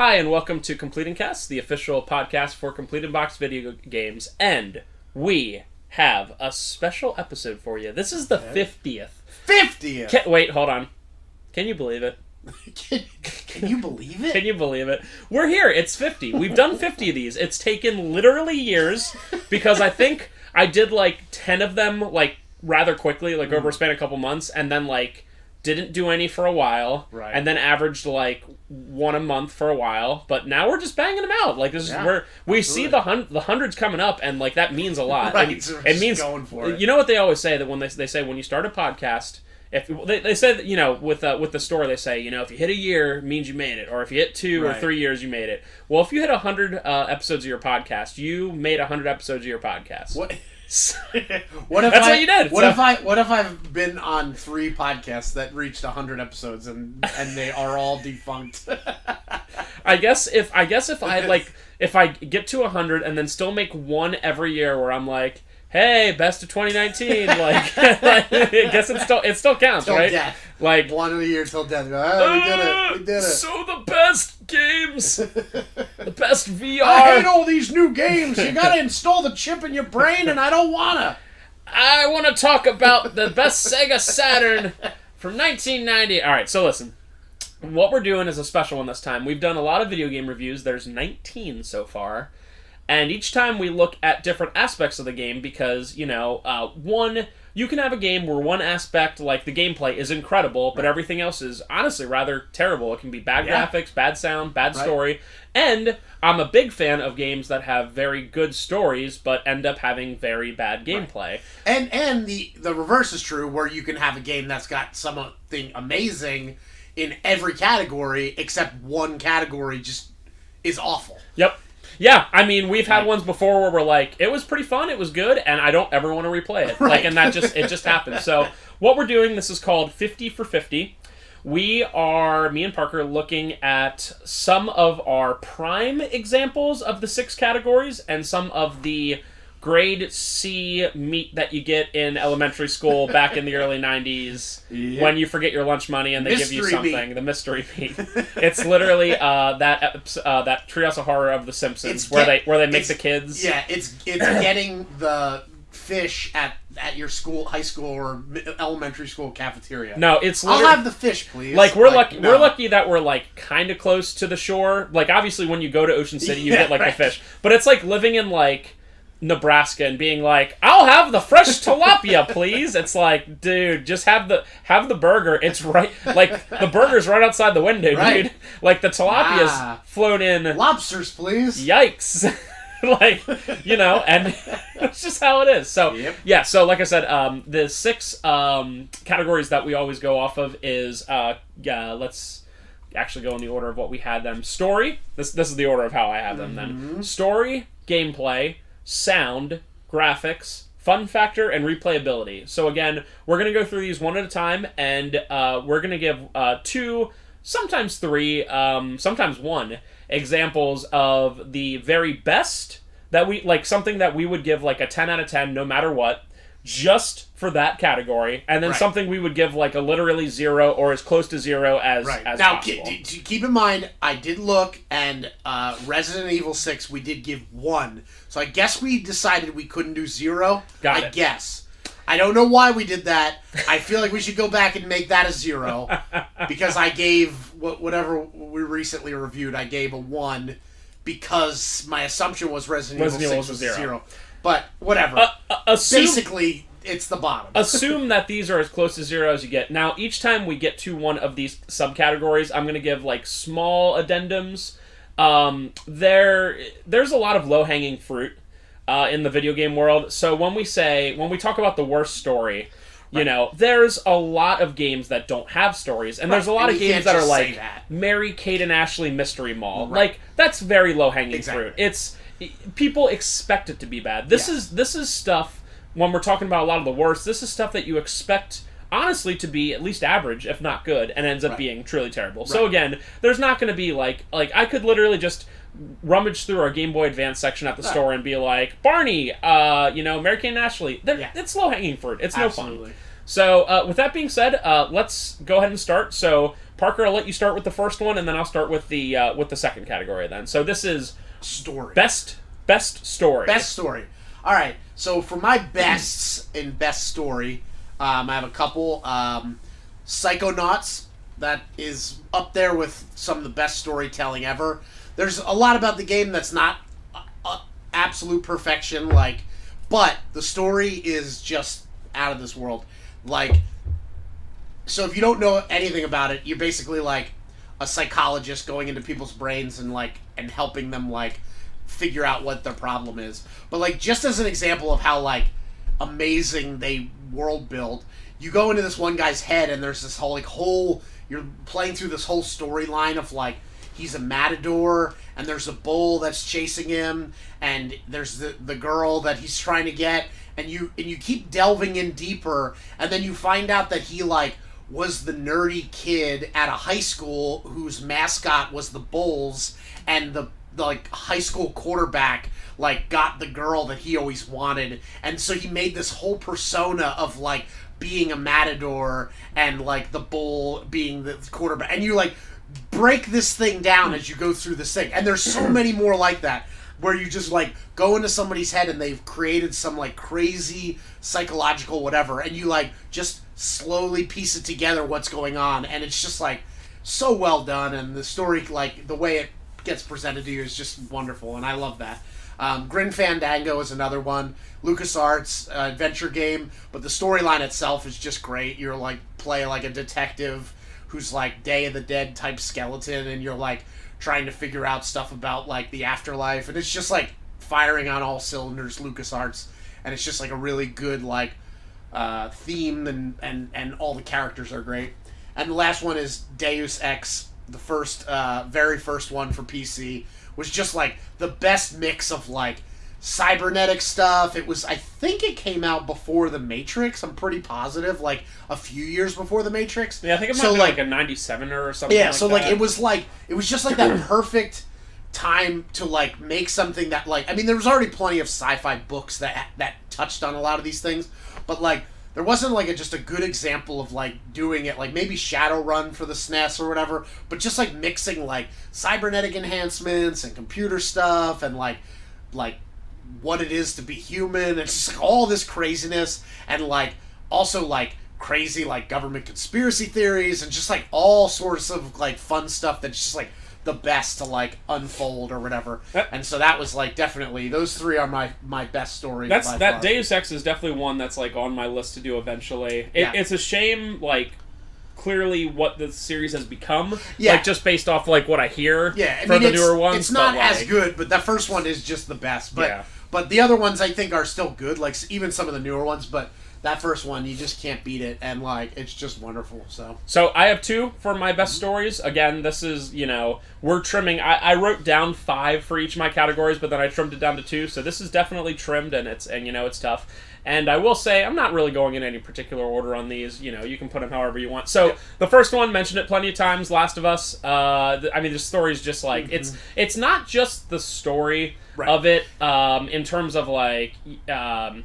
Hi, and welcome to Completing Cast, the official podcast for Completed Box video games. And we have a special episode for you. This is the 50th. 50th? Wait, hold on. Can you believe it? Can you believe it? Can you believe it? We're here. It's 50. We've done 50 of these. It's taken literally years because I think I did like 10 of them like rather quickly, like over a span of a couple months, and then like didn't do any for a while, right. And then averaged like one a month for a while. But now we're just banging them out. Like this is where we see the hundreds coming up, and like that means a lot. Right, and, so it means going for it. You know what they always say, that when they say when you start a podcast, if they say that, you know, with the store, they say, you know, if you hit a year, it means you made it, or if you hit 2 or 3 years, you made it. Well, if you hit 100 episodes of your podcast, you made 100 episodes of your podcast. What? That's what you did. What if I've been on 3 podcasts that reached 100 episodes and they are all defunct? I guess if I get to 100 and then still make one every year where I'm like, hey, best of 2019, like I guess it still counts, till right? Death. Like one of the years till death. Oh, we did it. So the best games, the best VR. I hate all these new games. You gotta install the chip in your brain, and I don't wanna. I want to talk about the best Sega Saturn from 1990. All right, so listen. What we're doing is a special one this time. We've done a lot of video game reviews. There's 19 so far. And each time we look at different aspects of the game because, you know, you can have a game where one aspect, like the gameplay, is incredible, but everything else is honestly rather terrible. It can be bad graphics, bad sound, bad story. And I'm a big fan of games that have very good stories, but end up having very bad gameplay. Right. And the reverse is true, where you can have a game that's got something amazing in every category, except one category just is awful. Yep. Yeah, I mean, we've had ones before where we're like, it was pretty fun, it was good, and I don't ever want to replay it. Right. Like, and it just happened. So, what we're doing, this is called 50 for 50. We are, me and Parker, looking at some of our prime examples of the 6 categories and some of the grade C meat that you get in elementary school back in the early 90s when you forget your lunch money and they give you something. The mystery meat. It's literally that Treehouse of Horror of The Simpsons where they make the kids. Yeah, it's getting the fish at your school, high school or elementary school cafeteria. No, it's I'll have the fish, please. Like we're lucky that we're like kind of close to the shore. Like obviously when you go to Ocean City you get like the fish. But it's like living in like Nebraska and being like, I'll have the fresh tilapia, please. It's like, dude, just have the burger. It's right, like the burger's right outside the window, dude. Like the tilapia's flown in. Lobsters, please. Yikes. Like, you know, and it's just how it is. So yeah, so like I said, the 6 categories that we always go off of is let's actually go in the order of what we had them. Story. This is the order of how I have them then. Story, gameplay, sound, graphics, fun factor, and replayability. So again, we're going to go through these one at a time, and we're going to give 2, sometimes 3, sometimes 1 examples of the very best that we, like something that we would give like a 10 out of 10 no matter what, just for that category, and then something we would give like a literally 0 or as close to 0 as now, possible. Keep in mind, I did look, and Resident Evil 6 we did give 1. So I guess we decided we couldn't do 0. I guess. I don't know why we did that. I feel like we should go back and make that a 0. Because I gave, whatever we recently reviewed, I gave a 1. Because my assumption was Resident Evil 6 was 0. But whatever. Basically, it's the bottom. Assume that these are as close to 0 as you get. Now, each time we get to one of these subcategories, I'm going to give like small addendums. There's a lot of low-hanging fruit in the video game world. So when we talk about the worst story, you know, there's a lot of games that don't have stories, and there's a lot of games that are like Mary, Kate, and Ashley Mystery Mall. Like that's very low-hanging fruit. It's people expect it to be bad. This is stuff. When we're talking about a lot of the worst, this is stuff that you expect, honestly, to be at least average, if not good, and ends up being truly terrible. So again, there's not going to be like I could literally just rummage through our Game Boy Advance section at the store and be like, Barney, you know, Mary Kate and Ashley. It's low-hanging fruit. It's no fun. So with that being said, let's go ahead and start. So Parker, I'll let you start with the first one, and then I'll start with the second category. Then, so this is story. Best story. Best story. All right. So for my bests in best story, I have a couple. Psychonauts, that is up there with some of the best storytelling ever. There's a lot about the game that's not absolute perfection, but the story is just out of this world. So if you don't know anything about it, you're basically like a psychologist going into people's brains and helping them figure out what their problem is. But just as an example of how amazing they world build, you go into this one guy's head and there's this whole you're playing through this whole storyline of he's a matador and there's a bull that's chasing him and there's the girl that he's trying to get, and you keep delving in deeper, and then you find out that he was the nerdy kid at a high school whose mascot was the Bulls, and the high school quarterback got the girl that he always wanted, and so he made this whole persona of being a matador and the bull being the quarterback, and you break this thing down as you go through this thing, and there's so many more like that where you just go into somebody's head and they've created some crazy psychological whatever, and you just slowly piece it together what's going on, and it's just so well done, and the story the way it gets presented to you is just wonderful, and I love that. Grim Fandango is another one. LucasArts adventure game, but the storyline itself is just great. You're play a detective who's Day of the Dead type skeleton, and you're trying to figure out stuff about the afterlife, and it's just firing on all cylinders, LucasArts, and it's just a really good theme, and all the characters are great. And the last one is Deus Ex, the very first one for PC, was just the best mix of cybernetic stuff. I think it came out before The Matrix. I'm pretty positive, a few years before The Matrix. Yeah, I think it might be a 97 or something. Yeah, so that. It was just that perfect time to make something that I mean, there was already plenty of sci-fi books that touched on a lot of these things, but there wasn't just a good example of doing it, maybe Shadowrun for the SNES or whatever, but just mixing cybernetic enhancements and computer stuff and what it is to be human. It's just all this craziness, and also crazy government conspiracy theories, and just all sorts of fun stuff that's just the best to unfold or whatever. And so that was definitely, those three are my best stories. That Deus Ex is definitely one that's on my list to do eventually. It's a shame clearly what the series has become. Yeah. Just based off what I hear. Yeah, I for mean, the newer ones. It's not as good, but that first one is just the best. But yeah. But the other ones I think are still good, even some of the newer ones, but that first one, you just can't beat it, and it's just wonderful. So I have two for my best stories. Again, this is, we're trimming. I wrote down 5 for each of my categories, but then I trimmed it down to 2. So this is definitely trimmed, and it's tough. And I will say, I'm not really going in any particular order on these. You can put them however you want. So the first one, mentioned it plenty of times, Last of Us. I mean, the story is just it's not just the story of it in terms of that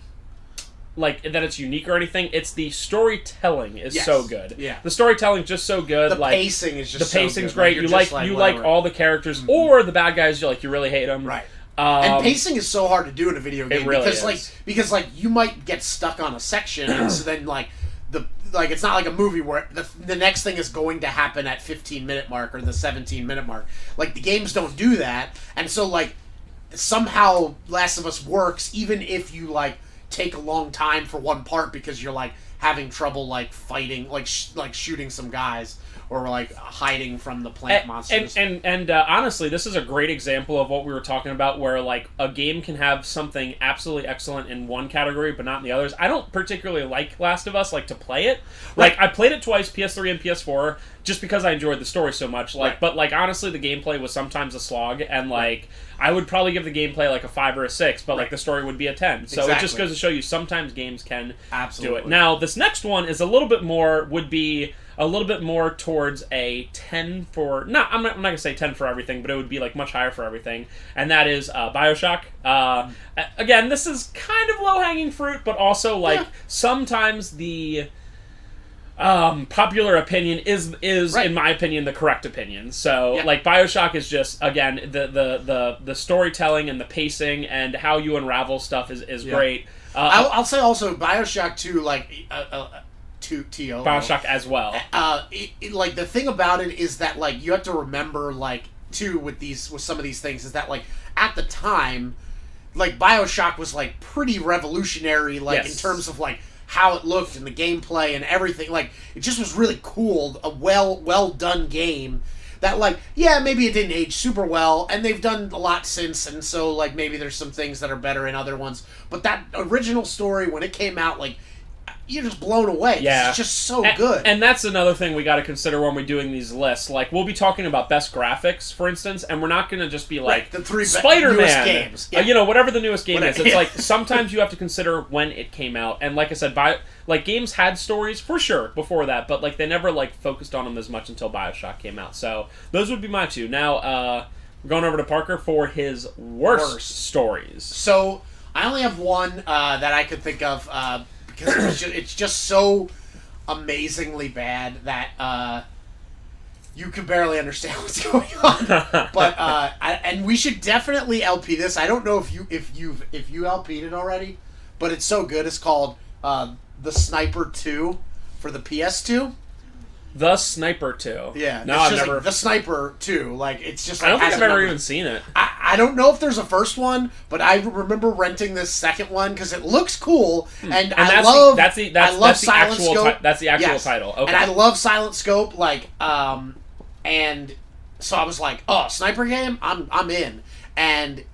it's unique or anything. It's the storytelling is so good. Yeah. The storytelling just so good. The pacing is just the pacing's so good. Great. You like all the characters, or the bad guys. You really hate them. Right. And pacing is so hard to do in a video game, it really because you might get stuck on a section, and so then it's not like a movie where the next thing is going to happen at 15-minute mark or the 17-minute mark. The games don't do that, and so somehow Last of Us works even if you take a long time for one part because you're having trouble fighting shooting some guys or hiding from the plant monsters. And honestly, this is a great example of what we were talking about, where a game can have something absolutely excellent in one category but not in the others. I don't particularly like Last of Us to play it. I played it twice, PS3 and PS4, just because I enjoyed the story so much. But honestly, the gameplay was sometimes a slog, and I would probably give the gameplay a 5 or a 6, but the story would be a 10. So It just goes to show you sometimes games can do it. Now, this next one is a little bit more towards a 10 for... I'm not going to say 10 for everything, but it would be much higher for everything. And that is Bioshock. Again, this is kind of low-hanging fruit, but also sometimes the popular opinion is in my opinion the correct opinion. So like Bioshock is just, again, the storytelling and the pacing and how you unravel stuff is great. I'll say also Bioshock 2, like Bioshock as well. Like the thing about it is that like you have to remember like too with some of these things is that like at the time, like Bioshock was like pretty revolutionary, like in terms of like how it looked and the gameplay and everything. Like it just was really cool, a well done game that like maybe it didn't age super well, and they've done a lot since, and so like maybe there's some things that are better in other ones, but that original story when it came out, like you're just blown away. It's just so good. And that's another thing we got to consider when we're doing these lists. Like, we'll be talking about best graphics, for instance, and we're not going to just be like, the 3 Spider-Man, newest games. Whatever the newest game is. It's like, sometimes you have to consider when it came out. And like I said, games had stories, for sure, before that, but like they never like focused on them as much until Bioshock came out. So, those would be my 2. Now, we're going over to Parker for his worst stories. So, I only have one that I could think of, because it's just so amazingly bad that you can barely understand what's going on. But and we should definitely LP this. I don't know if you LP'd it already, but it's so good. It's called The Sniper 2 for the PS2. The Sniper 2. Yeah. No, I've never. Like The Sniper 2. Like it's just. Like, I don't think I've ever even seen it. I don't know if there's a first one, but I remember renting this second one because it looks cool, and I love the actual title. Okay. And I love Silent Scope, like, and so I was like, oh, sniper game, I'm in, and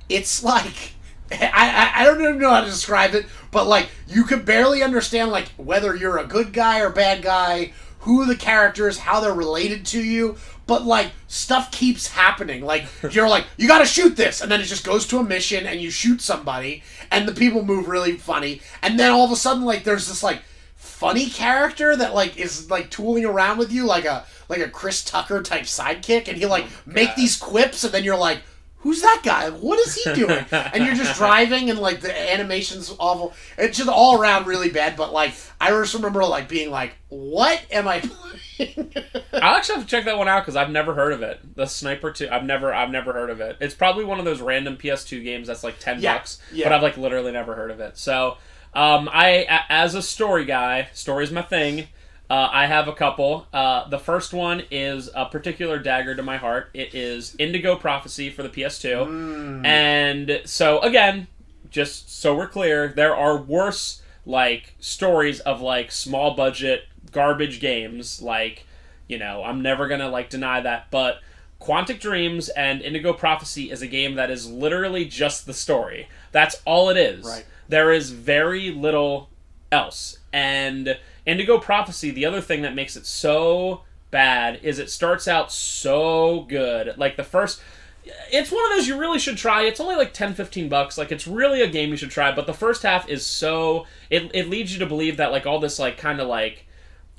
it's like. I don't even know how to describe it, but like you could barely understand like whether you're a good guy or bad guy, who the characters, how they're related to you, but like stuff keeps happening. Like you're like, you gotta shoot this, and then it just goes to a mission and you shoot somebody and the people move really funny, and then all of a sudden like there's this like funny character that like is like tooling around with you like a Chris Tucker type sidekick, and he'll like make these quips, and then you're like, who's that guy? What is he doing? And you're just driving, and like the animation's awful. It's just all around really bad. But like, I just remember like being like, "What am I playing?" I'll actually have to check that one out because I've never heard of it. The Sniper 2. I've never heard of it. It's probably one of those random PS2 games that's like $10, but I've like literally never heard of it. So, as a story guy, story's my thing. I have a couple. The first one is a particular dagger to my heart. It is Indigo Prophecy for the PS2. And so, again, just so we're clear, there are worse, like, stories of, like, small-budget garbage games. Like, I'm never gonna, like, deny that. But Quantic Dreams and Indigo Prophecy is a game that is literally just the story. That's all it is. Right. There is very little else. And Indigo Prophecy, the other thing that makes it so bad is it starts out so good. Like it's one of those you really should try. It's only like $10-15. Like it's really a game you should try, but the first half is so it leads you to believe that like all this like kind of like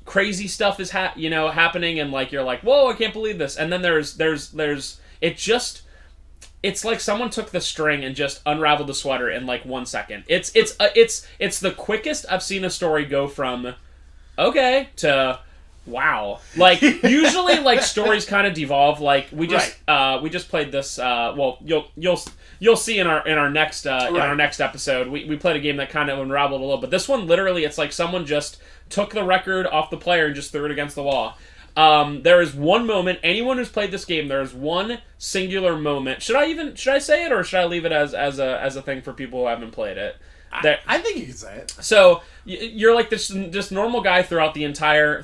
crazy stuff is happening, and like you're like, "Whoa, I can't believe this." And then there's it's like someone took the string and just unraveled the sweater in like 1 second. It's the quickest I've seen a story go from okay to wow. Like usually like stories kind of devolve. Like we just played this well you'll see in our next in our next episode we played a game that kind of unraveled a little, but this one literally it's like someone just took the record off the player and just threw it against the wall. There is one moment, anyone who's played this game, there is one singular moment. Should I say it, or should I leave it as a thing for people who haven't played it? I think you can say it. So you're like this just normal guy throughout the entire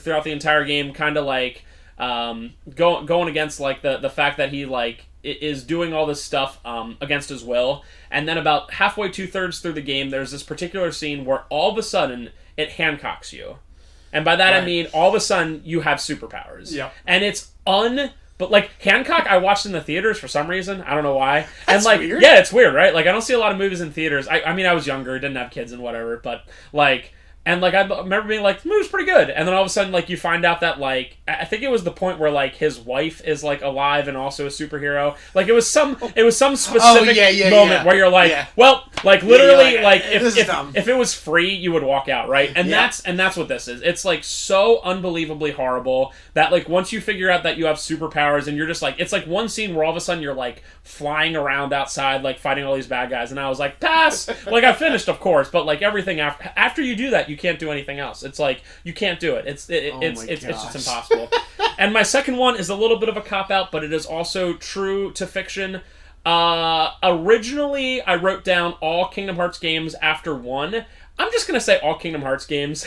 game, kind of like going against like the fact that he like is doing all this stuff against his will, and then about halfway 2/3 through the game, there's this particular scene where all of a sudden it Hancocks you. And by that I mean all of a sudden you have superpowers. Yeah. And it's but like Hancock I watched in the theaters for some reason. I don't know why. That's and like weird. Yeah, it's weird, right? Like I don't see a lot of movies in theaters. I mean I was younger, didn't have kids and whatever, but like and like I remember being like, the movie's pretty good. And then all of a sudden like you find out that like I think it was the point where like his wife is like alive and also a superhero. Like it was some specific moment where you're like, well, Like literally, like if it was free, you would walk out, right? And that's what this is. It's like so unbelievably horrible that like once you figure out that you have superpowers and you're just like, it's like one scene where all of a sudden you're like flying around outside, like fighting all these bad guys, and I was like, pass. Like I finished, of course, but like everything after you do that, you can't do anything else. It's like you can't do it. It's just impossible. And my second one is a little bit of a cop out, but it is also true to fiction. Originally, I wrote down all Kingdom Hearts games after 1. I'm just gonna say all Kingdom Hearts games.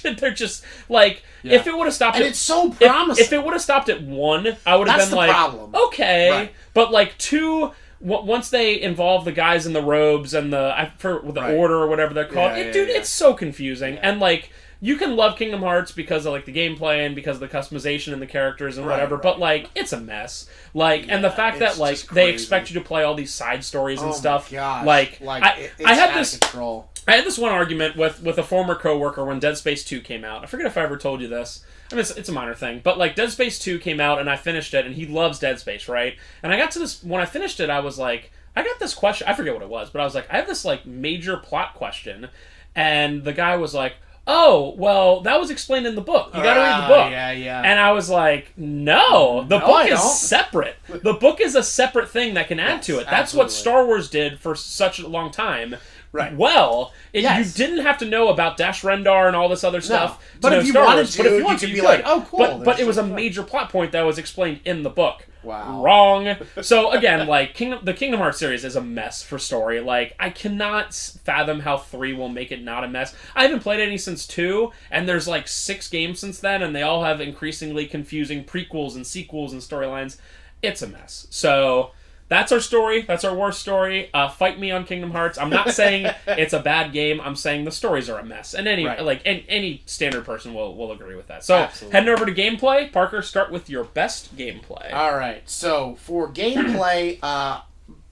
They're just like if it would have stopped. And it's so promising. If it would have stopped at 1, I would have been like, problem. Okay. Right. But like 2, once they involve the guys in the robes and the order or whatever they're called, it's so confusing and like. You can love Kingdom Hearts because of like the gameplay and because of the customization and the characters and whatever, but like it's a mess. Like, and the fact that like they expect you to play all these side stories and stuff. Like I had this one argument with a former coworker when Dead Space 2 came out. I forget if I ever told you this. I mean, it's a minor thing, but like Dead Space 2 came out and I finished it, and he loves Dead Space, right? And I got to this when I finished it, I was like, I got this question. I forget what it was, but I was like, I have this like major plot question, and the guy was like, oh, well, that was explained in the book. You gotta read the book. Yeah. And I was like, no, the book is separate. The book is a separate thing that can add to it. That's what Star Wars did for such a long time. Right. Well, you didn't have to know about Dash Rendar and all this other stuff. But if you wanted to, you could be like, oh, cool. But it was a major plot point that was explained in the book. Wow. Wrong. So again, like the Kingdom Hearts series is a mess for story. Like I cannot fathom how 3 will make it not a mess. I haven't played any since 2, and there's like 6 games since then, and they all have increasingly confusing prequels and sequels and storylines. It's a mess. So that's our story. That's our worst story. Fight me on Kingdom Hearts. I'm not saying it's a bad game. I'm saying the stories are a mess, and any standard person will agree with that. So heading over to gameplay, Parker, start with your best gameplay. All right. So for gameplay,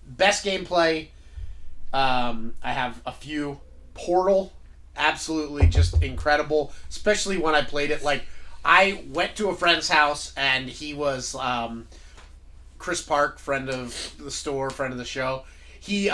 best gameplay, I have a few. Portal, absolutely just incredible. Especially when I played it. Like I went to a friend's house and he was. Chris Park, friend of the store, friend of the show, he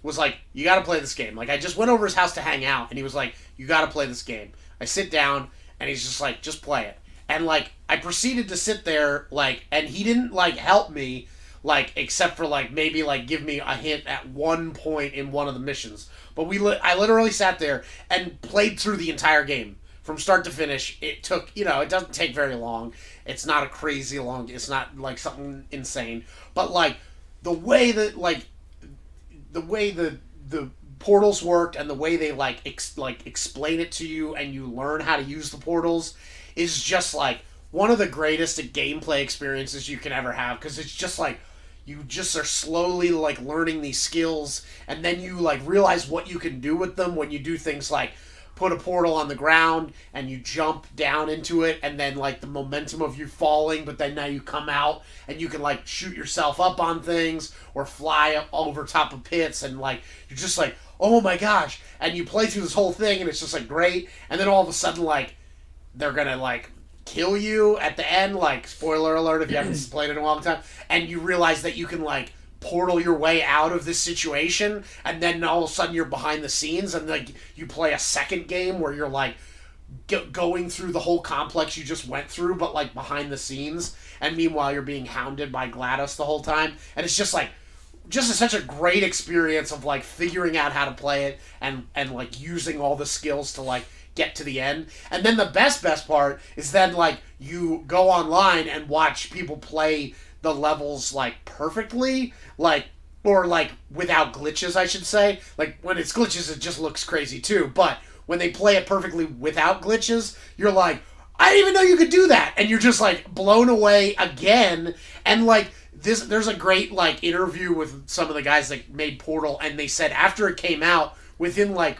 was like, you gotta play this game. Like, I just went over his house to hang out, and he was like, you gotta play this game. I sit down, and he's just like, just play it. And, like, I proceeded to sit there, like, and he didn't, like, help me, like, except for, like, maybe, like, give me a hint at one point in one of the missions. But I literally sat there and played through the entire game. From start to finish, it took, it doesn't take very long. It's not a crazy long, it's not like something insane. But like the way that the portals worked and the way they explain it to you and you learn how to use the portals is just like one of the greatest gameplay experiences you can ever have, because it's just like you just are slowly like learning these skills, and then you like realize what you can do with them when you do things like put a portal on the ground and you jump down into it, and then like the momentum of you falling, but then now you come out and you can like shoot yourself up on things or fly up over top of pits, and like you're just like, oh my gosh, and you play through this whole thing and it's just like great, and then all of a sudden like they're gonna like kill you at the end, like spoiler alert if you haven't played it in a long time, and you realize that you can like portal your way out of this situation, and then all of a sudden you're behind the scenes, and like you play a second game where you're like going through the whole complex you just went through, but like behind the scenes, and meanwhile you're being hounded by GLaDOS the whole time, and it's just like such a great experience of like figuring out how to play it and like using all the skills to like get to the end. And then the best part is then like you go online and watch people play the levels like perfectly, like, or like without glitches, I should say. Like when it's glitches, it just looks crazy too. But when they play it perfectly without glitches, you're like, I didn't even know you could do that, and you're just like blown away again. And like there's a great like interview with some of the guys that made Portal, and they said after it came out, within like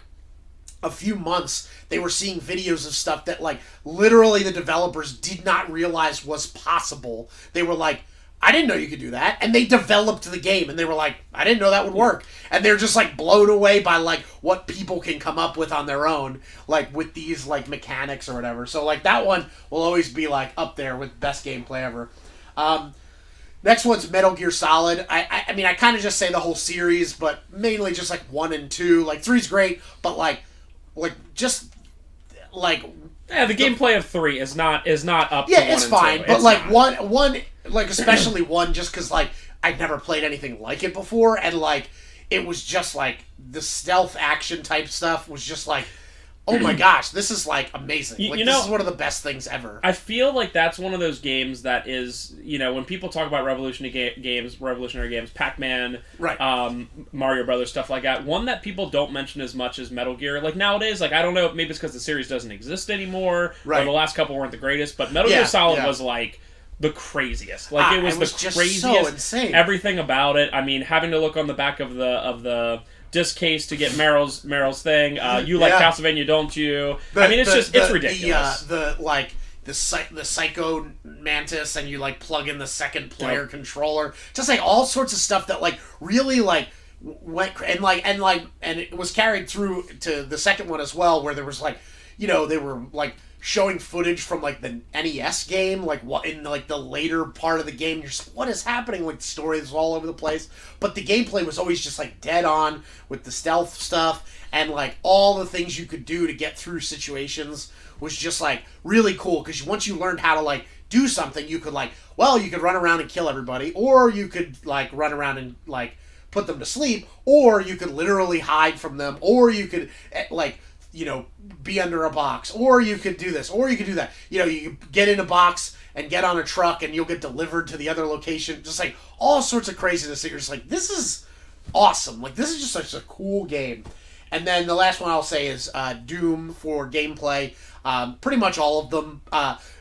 a few months, they were seeing videos of stuff that like literally the developers did not realize was possible. They were like, I didn't know you could do that. And they developed the game, and they were like, I didn't know that would work. And they're just like blown away by like what people can come up with on their own, like with these like mechanics or whatever. So like that one will always be like up there with best gameplay ever. Next one's Metal Gear Solid. I mean, I kind of just say the whole series, but mainly just like 1 and 2. Like 3's great, but just like yeah, the gameplay of 3 is not up. Yeah, to 1 it's and fine, 2. but It's like not. one like especially 1, just because like I'd never played anything like it before, and like it was just like the stealth action type stuff was just like, oh my gosh, this is like amazing. Like, this is one of the best things ever. I feel like that's one of those games that is, when people talk about revolutionary games, Pac-Man, right. Mario Brothers, stuff like that, one that people don't mention as much as Metal Gear. Like nowadays, like I don't know, maybe it's because the series doesn't exist anymore, right. or the last couple weren't the greatest, but Metal Gear Solid was like the craziest. Like it was the craziest. So insane. Everything about it. I mean, having to look on the back of the disc case to get Meryl's thing. You like Castlevania, don't you? It's ridiculous. The Psycho Mantis, and you like plug in the second player controller. Just like all sorts of stuff that like really like went and it was carried through to the second one as well, where there was like, they were like showing footage from like the NES game, like what in like the later part of the game. You're just, what is happening? Like the story is all over the place, but the gameplay was always just like dead on with the stealth stuff, and like all the things you could do to get through situations was just like really cool. Because once you learned how to like do something, you could you could run around and kill everybody, or you could like run around and like put them to sleep, or you could literally hide from them, or you could be under a box, or you could do this, or you could do that. You get in a box and get on a truck and you'll get delivered to the other location. Just like all sorts of craziness that you're just like, this is awesome. Like this is just such a cool game. And then the last one I'll say is Doom for gameplay. Pretty much all of them.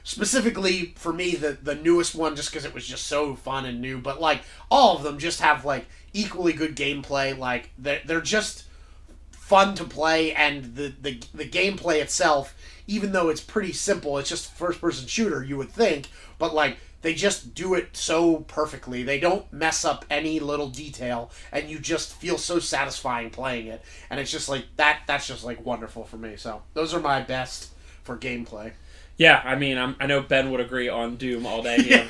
Specifically for me, the newest one, just because it was just so fun and new. But like all of them just have like equally good gameplay. Like they're just fun to play, and the gameplay itself, even though it's pretty simple, it's just first person shooter, you would think, but like they just do it so perfectly. They don't mess up any little detail, and you just feel so satisfying playing it. And it's just like that's just like wonderful for me. So those are my best for gameplay. Yeah, I mean, I know Ben would agree on Doom all day.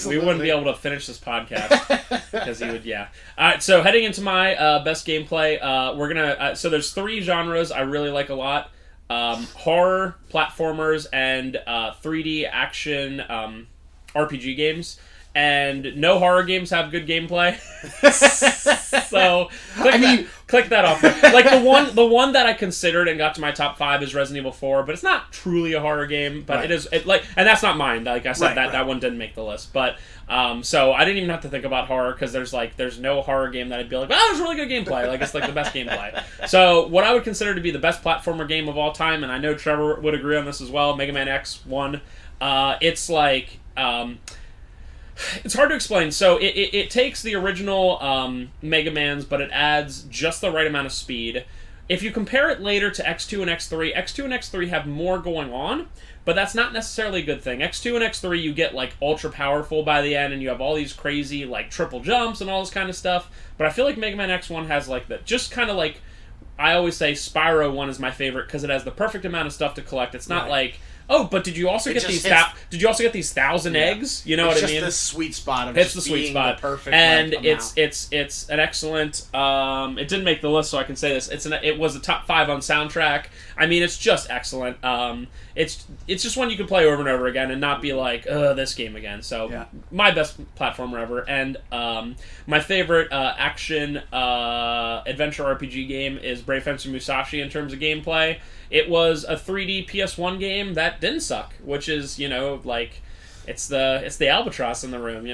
We wouldn't be able to finish this podcast because he would. Yeah. All right. So heading into my best gameplay, we're gonna. So there's 3 genres I really like a lot: horror, platformers, and 3D action RPG games. And no horror games have good gameplay. So click that off. Like the one that I considered and got to my top 5 is Resident Evil 4, but it's not truly a horror game. But it is and that's not mine. Like I said, that one didn't make the list. But so I didn't even have to think about horror, because there's no horror game that I'd be like, oh, there's really good gameplay. Like it's like the best gameplay. So what I would consider to be the best platformer game of all time, and I know Trevor would agree on this as well, Mega Man X1. It's like. It's hard to explain. So it takes the original Mega Mans, but it adds just the right amount of speed. If you compare it later to X2 and X3, X2 and X3 have more going on, but that's not necessarily a good thing. X2 and X3, you get like ultra powerful by the end, and you have all these crazy like triple jumps and all this kind of stuff. But I feel like Mega Man X1 has like the just kind of like, I always say Spyro 1 is my favorite because it has the perfect amount of stuff to collect. It's not like, oh, but did you also get these? Did you also get these 1,000 eggs? You know what I mean? It's just the sweet spot of it's the sweet spot, the perfect, and like, it's an excellent. It didn't make the list, so I can say this. It was a top 5 on soundtrack. I mean, it's just excellent. It's just one you can play over and over again and not be like, this game again. So my best platformer ever, and my favorite action adventure RPG game is Brave Fencer Musashi in terms of gameplay. It was a 3D PS1 game that didn't suck, which is, like, it's the albatross in the room,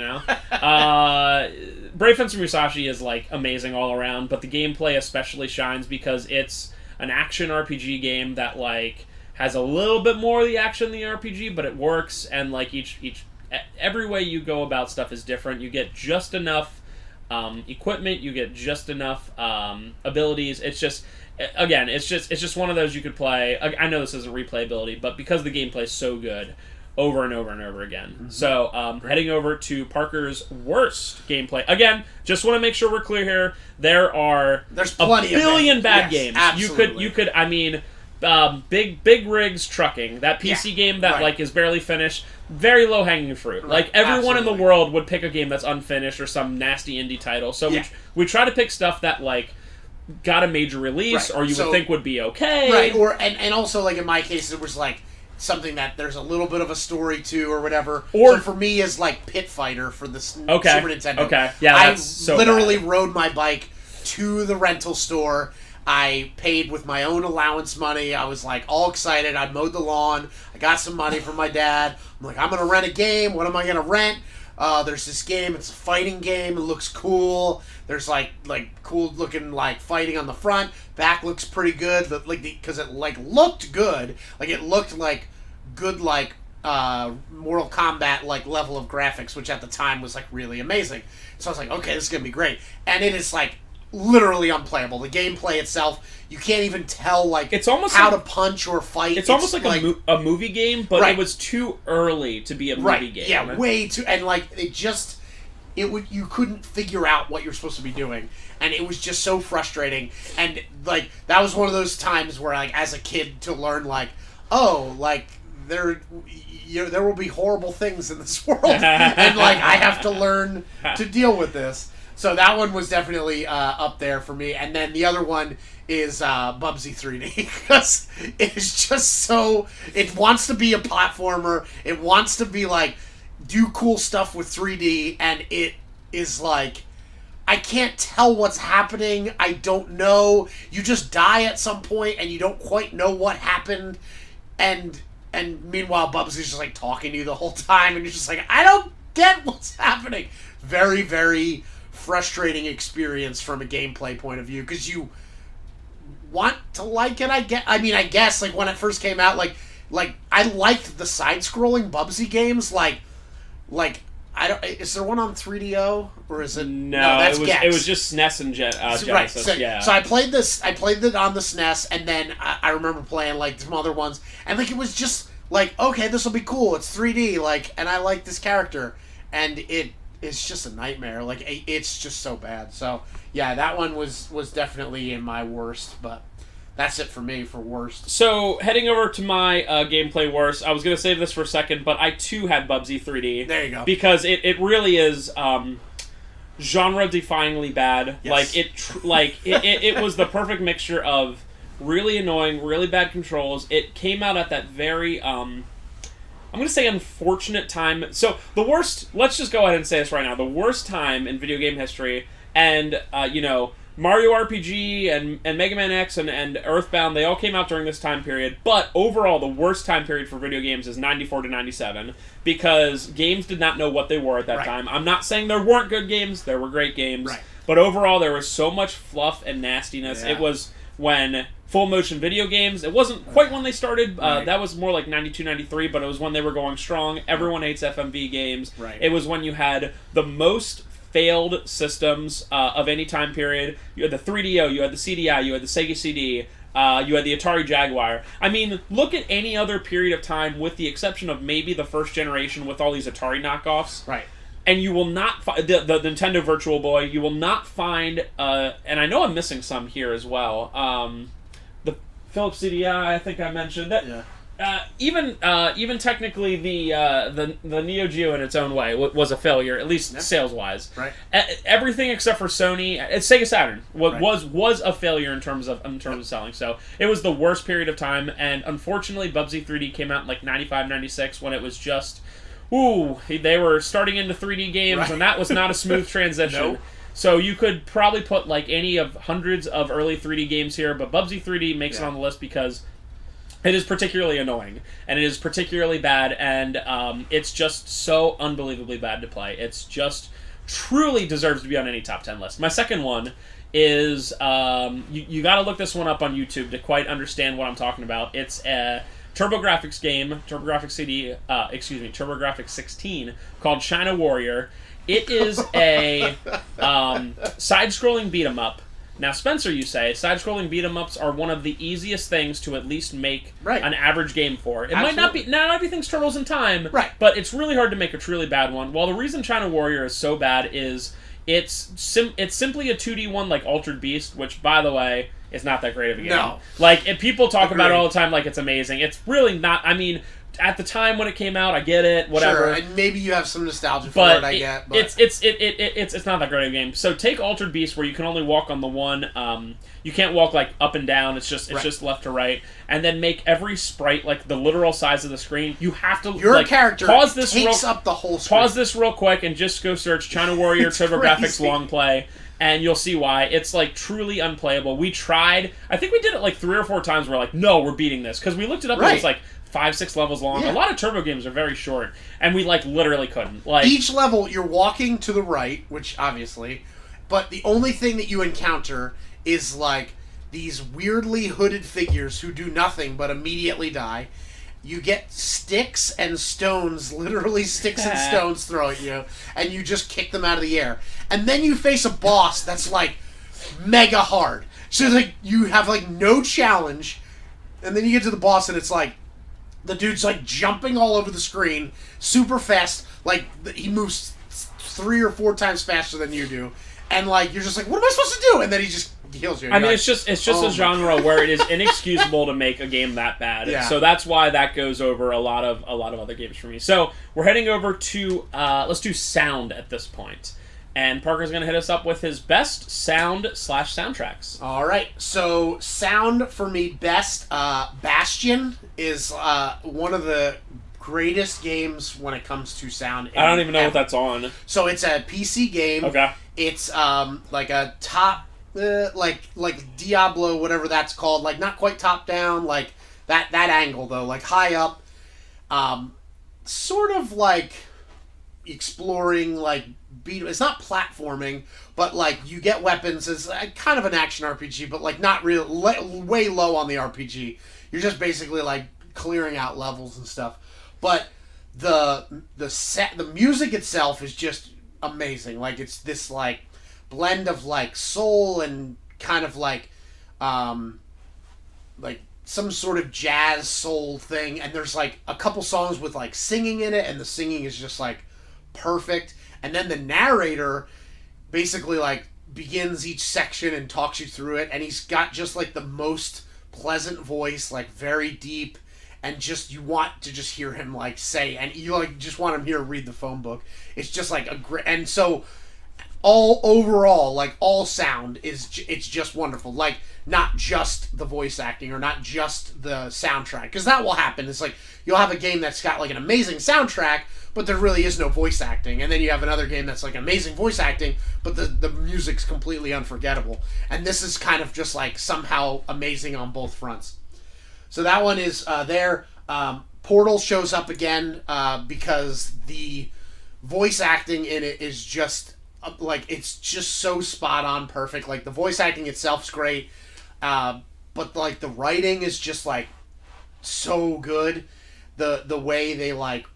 Brave Fencer Musashi is, like, amazing all around, but the gameplay especially shines because it's an action RPG game that, like, has a little bit more of the action than the RPG, but it works, and, like, every way you go about stuff is different. You get just enough equipment, you get just enough abilities. It's just... Again, it's just one of those you could play. I know this isn't replayability, but because the gameplay is so good, over and over and over again. Mm-hmm. So, heading over to Parker's worst gameplay. Again, just want to make sure we're clear here. There's plenty a billion bad games. Absolutely. You could. I mean, Big Rigs Trucking, that PC game that like is barely finished, very low hanging fruit. Right. Like everyone in the world would pick a game that's unfinished or some nasty indie title. So we try to pick stuff that like got a major release or you would think would be okay. Right. Or and also like in my case it was like something that there's a little bit of a story to or whatever. Or so for me is like Pit Fighter for the Super Nintendo. Okay. Yeah. That's I literally rode my bike to the rental store. I paid with my own allowance money. I was like all excited. I mowed the lawn. I got some money from my dad. I'm like, I'm going to rent a game. What am I going to rent? There's this game. It's a fighting game. It looks cool. There's like cool looking like fighting on the front. Back looks pretty good. But because it like looked good. Like it looked like good like Mortal Kombat like level of graphics, which at the time was like really amazing. So I was like, okay, this is going to be great. And it is like literally unplayable. The gameplay itself, you can't even tell like it's almost how to punch or fight. It's almost like a movie game, but it was too early to be a movie game. Yeah, way too. And like you couldn't figure out what you're supposed to be doing, and it was just so frustrating. And like that was one of those times where like as a kid to learn like, oh, like there will be horrible things in this world, and like I have to learn to deal with this. So that one was definitely up there for me. And then the other one is Bubsy 3D. Because it's just so... It wants to be a platformer. It wants to be like, do cool stuff with 3D. And it is like, I can't tell what's happening. I don't know. You just die at some point and you don't quite know what happened. And meanwhile, Bubsy's just like talking to you the whole time. And you're just like, I don't get what's happening. Very, very... frustrating experience from a gameplay point of view because you want to like it. I guess like when it first came out, like I liked the side-scrolling Bubsy games. Like I don't. Is there one on 3DO or is it? No, that's it was just SNES and Genesis. Right. So I played this. I played it on the SNES, and then I remember playing like some other ones, and like it was just like, okay, this will be cool. It's 3D, like, and I like this character, and it's just a nightmare. Like, it's just so bad. So, yeah, that one was definitely in my worst, but that's it for me for worst. So, heading over to my gameplay worst, I was going to save this for a second, but I too had Bubsy 3D. There you go. Because it really is genre-defyingly bad. Yes. It was the perfect mixture of really annoying, really bad controls. It came out at that very... I'm going to say unfortunate time. So, the worst... Let's just go ahead and say this right now. The worst time in video game history, and, Mario RPG and Mega Man X and Earthbound, they all came out during this time period. But, overall, the worst time period for video games is 94 to 97. Because games did not know what they were at that time. I'm not saying there weren't good games. There were great games. Right. But, overall, there was so much fluff and nastiness. Yeah. It was when... full motion video games. It wasn't quite when they started. That was more like 92, 93, but it was when they were going strong. Everyone hates FMV games. Right. It was when you had the most failed systems of any time period. You had the 3DO, you had the CDI, you had the Sega CD, you had the Atari Jaguar. I mean, look at any other period of time with the exception of maybe the first generation with all these Atari knockoffs. Right. And you will not find... The Nintendo Virtual Boy, you will not find... and I know I'm missing some here as well. Philips CDI, I think I mentioned that. Yeah. Even technically, the Neo Geo in its own way was a failure, at least sales wise. Right. Everything except for Sony, Sega Saturn was a failure in terms of selling. So it was the worst period of time, and unfortunately, Bubsy 3D came out in like 95, 96 when it was just, they were starting into 3D games, and that was not a smooth transition. Nope. So you could probably put like any of hundreds of early 3D games here, but Bubsy 3D makes it on the list because it is particularly annoying, and it is particularly bad, and it's just so unbelievably bad to play. It's just truly deserves to be on any top 10 list. My second one is, you got to look this one up on YouTube to quite understand what I'm talking about. It's a TurboGrafx game, TurboGrafx 16, called China Warrior. It is a side-scrolling beat-em-up. Now, Spenser, you say, side-scrolling beat-em-ups are one of the easiest things to at least make an average game for. It might not be everything's Turtles in Time, but it's really hard to make a truly bad one. Well, the reason China Warrior is so bad is it's simply a 2D one like Altered Beast, which, by the way, it's not that great of a game. No. Like, if people talk about it all the time like it's amazing, it's really not. I mean, at the time when it came out, I get it, whatever. Sure, and maybe you have some nostalgia for it, I get. But it's not that great of a game. So take Altered Beast, where you can only walk on the one. You can't walk like up and down. It's just left to right, and then make every sprite like the literal size of the screen. You have to your character pause this takes up the whole screen. Pause this real quick and just go search China Warrior TurboGrafx long play. And you'll see why. It's, like, truly unplayable. We tried. I think we did it, like, 3 or 4 times. We're like, no, we're beating this. Because we looked it up and it was, like, 5-6 levels long. Yeah. A lot of Turbo games are very short. And we, like, literally couldn't. Like, each level, you're walking to the right, which, obviously. But the only thing that you encounter is, like, these weirdly hooded figures who do nothing but immediately die. You get sticks and stones, literally sticks and stones thrown at you, and you just kick them out of the air. And then you face a boss that's, like, mega hard. So, like, you have, like, no challenge, and then you get to the boss, and it's, like, the dude's, like, jumping all over the screen, super fast, like, he moves 3 or 4 times faster than you do, and, like, you're just like, what am I supposed to do? And then he just kills you. I mean, it's just a genre where it is inexcusable to make a game that bad. Yeah. So that's why that goes over a lot of other games for me. So we're heading over to let's do sound at this point. And Parker's going to hit us up with his best sound/soundtracks. All right. So sound for me, best Bastion is one of the greatest games when it comes to sound. I don't even know what that's on. So it's a PC game. Okay. It's like a top. Like Diablo, whatever that's called, like not quite top down, like that angle though, like high up, sort of like exploring, like it's not platforming, but like you get weapons. It's kind of an action RPG, but like not real, way low on the RPG. You're just basically like clearing out levels and stuff. But the music itself is just amazing. Like it's this like blend of like soul and kind of like some sort of jazz soul thing, and there's like a couple songs with like singing in it, and the singing is just like perfect. And then the narrator basically like begins each section and talks you through it, and he's got just like the most pleasant voice, like very deep, and just you want to just hear him like say, and you like just want him here to read the phone book. It's just like a great, and so all overall, like all sound it's just wonderful. Like not just the voice acting or not just the soundtrack, because that will happen. It's like you'll have a game that's got like an amazing soundtrack, but there really is no voice acting, and then you have another game that's like amazing voice acting, but the music's completely unforgettable. And this is kind of just like somehow amazing on both fronts. So that one is there. Portal shows up again because the voice acting in it is just like it's just so spot on perfect. Like the voice acting itself's great, but like the writing is just like so good. The way they like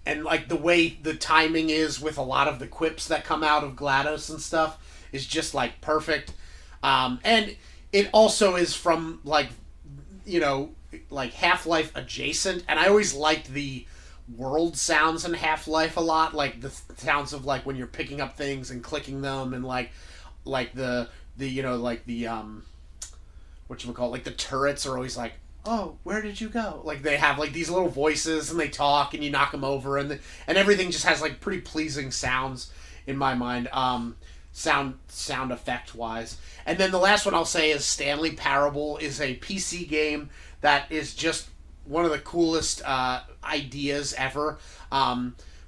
and like the way the timing is with a lot of the quips that come out of GLaDOS and stuff is just like perfect. And it also is from like, you know, like Half-Life adjacent, and I always liked the world sounds in Half-Life a lot, like the sounds of like when you're picking up things and clicking them, and like the you know, like the whatchamacallit, like the turrets are always like, oh, where did you go? Like they have like these little voices and they talk and you knock them over, and everything just has like pretty pleasing sounds in my mind, sound effect wise. And then the last one I'll say is Stanley Parable is a PC game that is just one of the coolest ideas ever.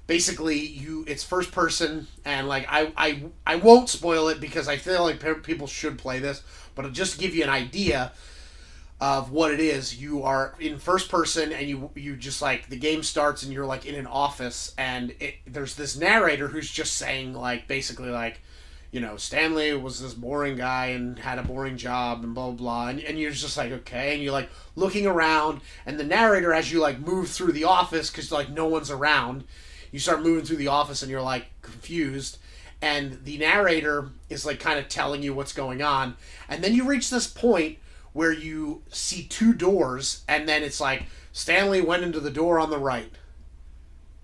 Basically, it's first person, and like I won't spoil it because I feel like people should play this, but it'll just give you an idea of what it is. You are in first person, and you just like the game starts, and you're like in an office, and there's this narrator who's just saying like basically like, you know, Stanley was this boring guy and had a boring job and blah, blah, blah. And you're just like, okay. And you're like looking around, and the narrator, as you like move through the office, because like no one's around, you start moving through the office and you're like confused. And the narrator is like kind of telling you what's going on. And then you reach this point where you see 2 doors, and then it's like Stanley went into the door on the right.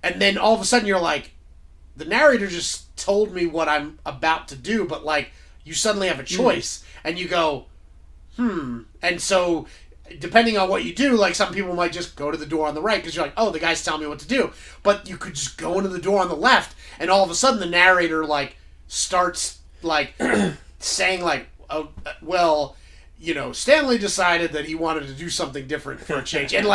And then all of a sudden you're like, the narrator just told me what I'm about to do, but like you suddenly have a choice, and you go, and so depending on what you do, like some people might just go to the door on the right because you're like, oh, the guy's telling me what to do, but you could just go into the door on the left, and all of a sudden the narrator like starts like saying like, oh, well, you know, Stanley decided that he wanted to do something different for a change, and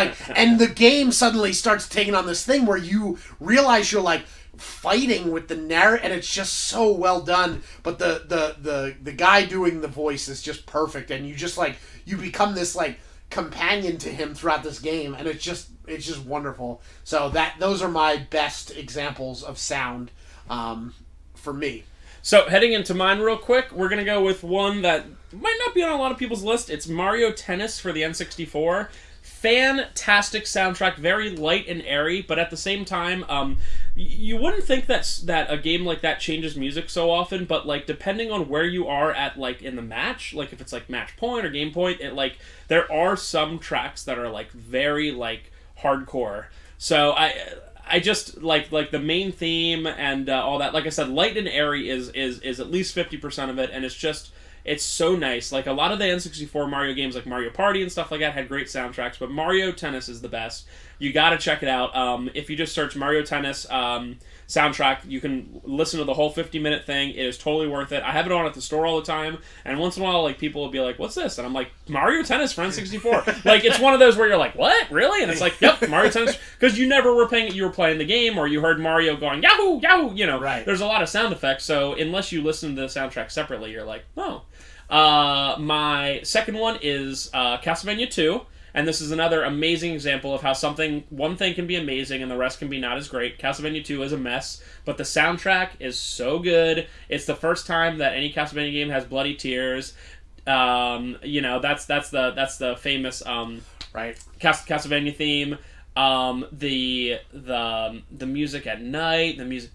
the game suddenly starts taking on this thing where you realize you're like fighting with the narrator, and it's just so well done. But the guy doing the voice is just perfect, and you just like you become this like companion to him throughout this game, and it's just wonderful. So those are my best examples of sound for me. So heading into mine real quick, we're gonna go with one that might not be on a lot of people's list. It's Mario Tennis for the N64. Fantastic soundtrack, very light and airy, but at the same time, you wouldn't think that a game like that changes music so often, but like depending on where you are at like in the match, like if it's like match point or game point, it like there are some tracks that are like very like hardcore. So I just like the main theme and all that. Like I said, light and airy is at least 50% of it, and it's so nice. Like a lot of the N64 Mario games, like Mario Party and stuff like that, had great soundtracks, but Mario Tennis is the best. You gotta check it out. If you just search Mario Tennis soundtrack, you can listen to the whole 50-minute thing. It is totally worth it. I have it on at the store all the time, and once in a while, like people will be like, "What's this?" And I'm like, "Mario Tennis for N64." Like it's one of those where you're like, "What? Really?" And it's like, "Yep, Mario Tennis," because you never were playing. You were playing the game, or you heard Mario going Yahoo, Yahoo. You know, right. There's a lot of sound effects. So unless you listen to the soundtrack separately, you're like, "Oh." My second one is Castlevania 2, and this is another amazing example of how one thing can be amazing and the rest can be not as great. Castlevania 2 is a mess, but the soundtrack is so good. It's the first time that any Castlevania game has bloody tears. You know, that's the famous right Castlevania theme. The music at night, the music,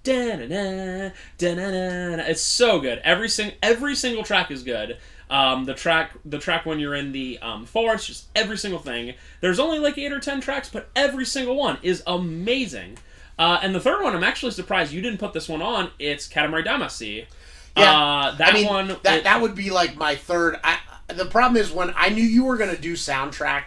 it's so good. Every single track is good. The track when you're in the forest, just every single thing. There's only like 8 or 10 tracks, but every single one is amazing. And the third one, I'm actually surprised you didn't put this one on. It's Katamari Damacy. Yeah, one that would be like my third. The problem is when I knew you were gonna do soundtrack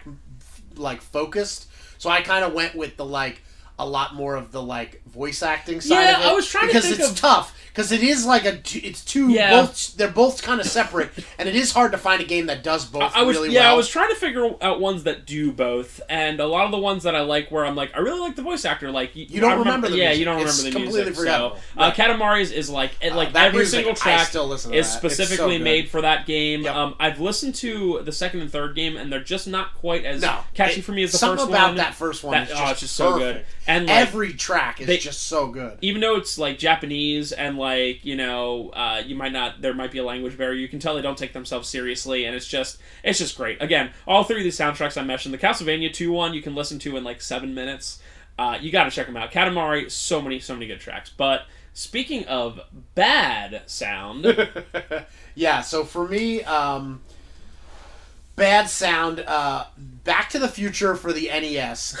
like focused. So I kind of went with the like a lot more of the like voice acting side of it. I was trying to think because it's tough. Because it is like it's two. Yeah. They're both kind of separate, and it is hard to find a game that does both really well. I was trying to figure out ones that do both, and a lot of the ones that I like, where I'm like, I really like the voice actor. Like you don't remember the music. Yeah, you don't remember the completely music. Forgettable. So Katamari's is like every music, single track I still listen to is that. specifically so made for that game. Yep. I've listened to the second and third game, and they're just not quite as catchy for me as the first one. Something about that first one is just just perfect. so good. And like, every track is just so good. Even though it's like Japanese and like, you know, there might be a language barrier, you can tell they don't take themselves seriously, and it's just great. Again, all three of these soundtracks I mentioned, the Castlevania 2 one you can listen to in like 7 minutes. You gotta check them out. Katamari, so many good tracks. But speaking of bad sound, yeah, so for me, bad sound, Back to the Future for the NES.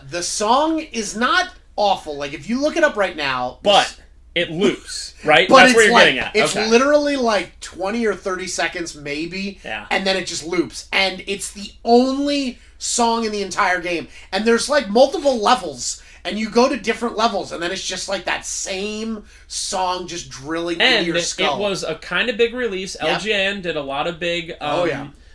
The song is not awful. Like, if you look it up right now... But it loops, right? But that's where you're getting at. It's literally like 20 or 30 seconds, maybe, and then it just loops. And it's the only song in the entire game. And there's, like, multiple levels... And you go to different levels, and then it's just like that same song just drilling into your skull. And it was a kind of big release. Yep. LJN did a lot of big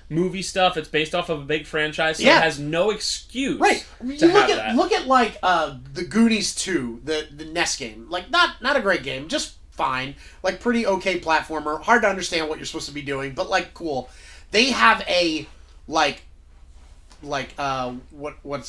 movie stuff. It's based off of a big franchise, so it has no excuse. Right. Look at like the Goonies 2, the NES game. Like not a great game, just fine. Like pretty okay platformer. Hard to understand what you're supposed to be doing, but like cool. They have a what's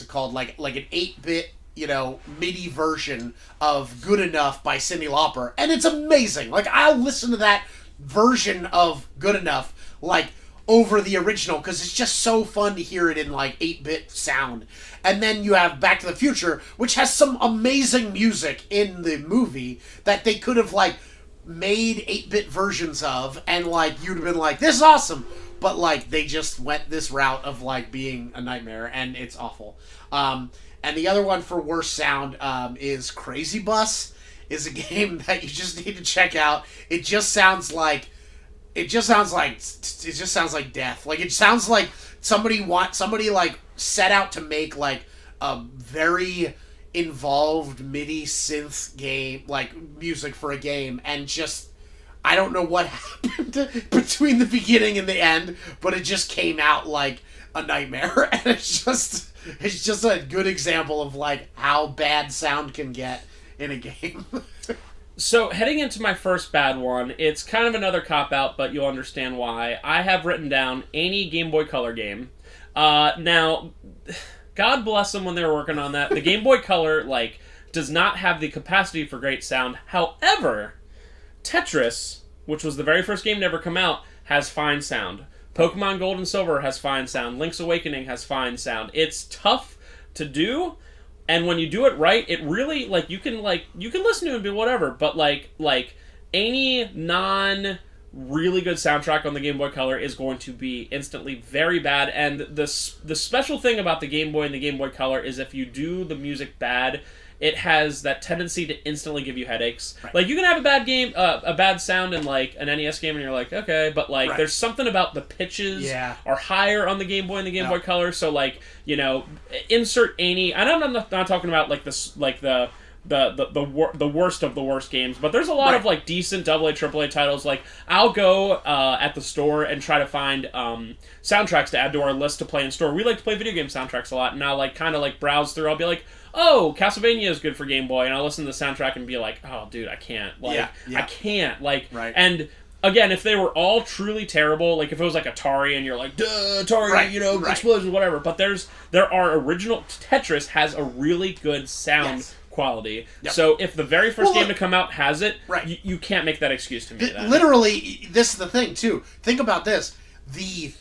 it called? Like an 8-bit, you know, MIDI version of Good Enough by Cyndi Lauper, and it's amazing. Like, I'll listen to that version of Good Enough, like, over the original, because it's just so fun to hear it in, like, 8-bit sound. And then you have Back to the Future, which has some amazing music in the movie that they could have, like, made 8-bit versions of, and, like, you'd have been like, this is awesome! But, like, they just went this route of, like, being a nightmare, and it's awful. And the other one for worst sound is Crazy Bus. Is a game that you just need to check out. It just sounds like it just sounds like death. Like it sounds like somebody like set out to make like a very involved MIDI synth game, like music for a game, and just I don't know what happened between the beginning and the end, but it just came out like a nightmare, and it's just a good example of like how bad sound can get in a game. So heading into my first bad one, it's kind of another cop-out, but you'll understand why. I have written down any Game Boy Color game. Now, God bless them when they were working on that. The Game Boy Color, like, does not have the capacity for great sound. However, Tetris, which was the very first game to ever come out, has fine sound. Pokemon Gold and Silver has fine sound. Link's Awakening has fine sound. It's tough to do, and when you do it right, it really, like, you can listen to it and be whatever, but, like, any really good soundtrack on the Game Boy Color is going to be instantly very bad, and the special thing about the Game Boy and the Game Boy Color is if you do the music bad, it has that tendency to instantly give you headaches. Right. Like, you can have a bad game, a bad sound in, like, an NES game, and you're like, okay, but, like, there's something about the pitches are higher on the Game Boy and the Game Boy Color, so, like, you know, insert any... I'm not talking about, like, this, like, the worst of the worst games, but there's a lot of like decent AA, AAA titles. Like I'll go at the store and try to find soundtracks to add to our list to play in store. We like to play video game soundtracks a lot, and I'll like kind of like browse through. I'll be like, oh, Castlevania is good for Game Boy, and I'll listen to the soundtrack and be like, oh, dude, I can't. Like, I can't. Like, and again, if they were all truly terrible, like if it was like Atari and you're like, duh, Atari, you know, explosions, whatever. But there are original Tetris has a really good sound quality. Yep. So if the very first game to come out has it, you can't make that excuse to me. Literally, this is the thing too. Think about this: the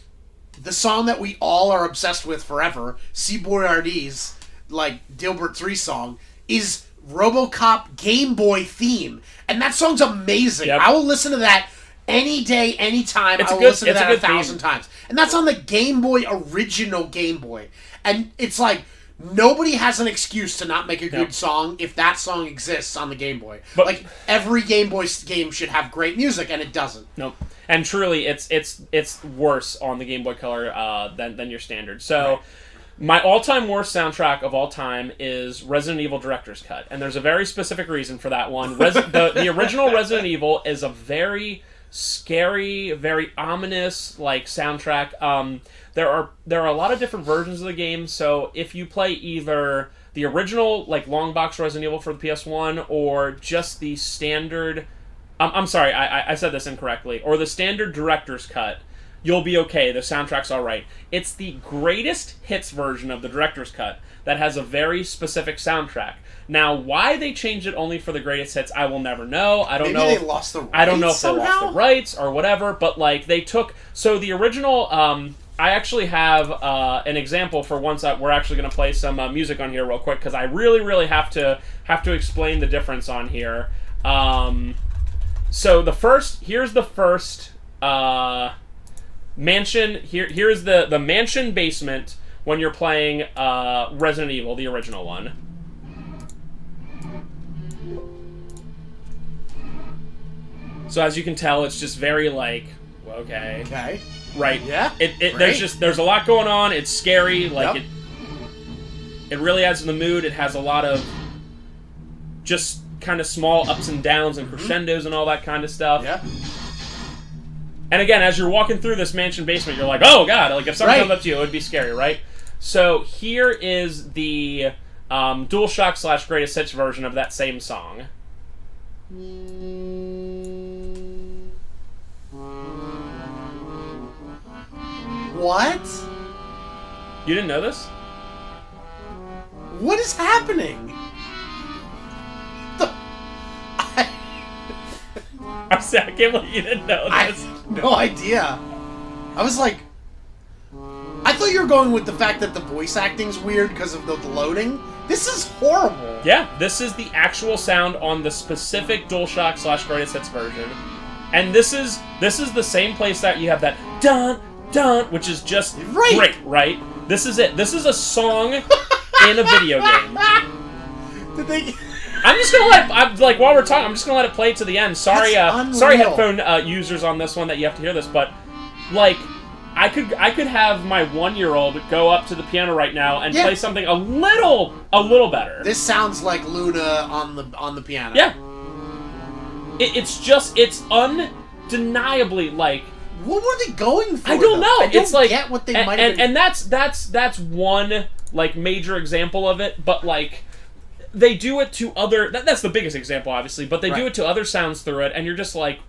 song that we all are obsessed with forever, C. Boyardee's like Dilbert 3 song, is RoboCop Game Boy theme, and that song's amazing. Yep. I will listen to that any day, anytime. I will listen to that 1,000 times, and that's on the Game Boy, original Game Boy, and it's like. Nobody has an excuse to not make a good song if that song exists on the Game Boy. But, like, every Game Boy game should have great music, and it doesn't. Nope. And truly, it's worse on the Game Boy Color than your standard. So, my all-time worst soundtrack of all time is Resident Evil Director's Cut. And there's a very specific reason for that one. The original Resident Evil is a very scary, very ominous, like, soundtrack. There are a lot of different versions of the game, so if you play either the original, like, long box Resident Evil for the PS1, or just the standard... I'm sorry, I said this incorrectly. Or the standard Director's Cut, you'll be okay. The soundtrack's alright. It's the greatest hits version of the Director's Cut that has a very specific soundtrack. Now, why they changed it only for the greatest hits, I will never know. I don't know. Maybe they lost the rights. I don't know if somehow? they lost the rights or whatever, but, like, they took... So the original... I actually have an example for once that we're actually going to play some music on here real quick, because I really, really have to explain the difference on here. So here's the first mansion. Here's the mansion basement when you're playing Resident Evil, the original one. So as you can tell, it's just very like, okay. Okay. Right. Yeah. There's a lot going on. It's scary. Like it really adds to the mood. It has a lot of just kind of small ups and downs and crescendos and all that kind of stuff. Yeah. And again, as you're walking through this mansion basement, you're like, oh god, like if something comes up to you, it would be scary, right? So here is the DualShock / Greatest Hits version of that same song. What? You didn't know this? What is happening? I can't believe you didn't know this. I had no idea. I was like... I thought you were going with the fact that the voice acting's weird because of the loading. This is horrible. Yeah, this is the actual sound on the specific DualShock / Greatest Hits version. And this is the same place that you have that dun dun, which is just great, right? This is it. This is a song in a video game. Did they... I'm just gonna while we're talking, I'm just gonna let it play to the end. Sorry, sorry, headphone users on this one that you have to hear this, but like, I could have my 1-year-old go up to the piano right now and play something a little better. This sounds like Luna on the piano. Yeah. It's undeniably like. What were they going for? I don't know. I don't get what they might have been. And that's one like major example of it, but like. They do it to other... That's the biggest example, obviously, but they do it to other sounds through it, and you're just like,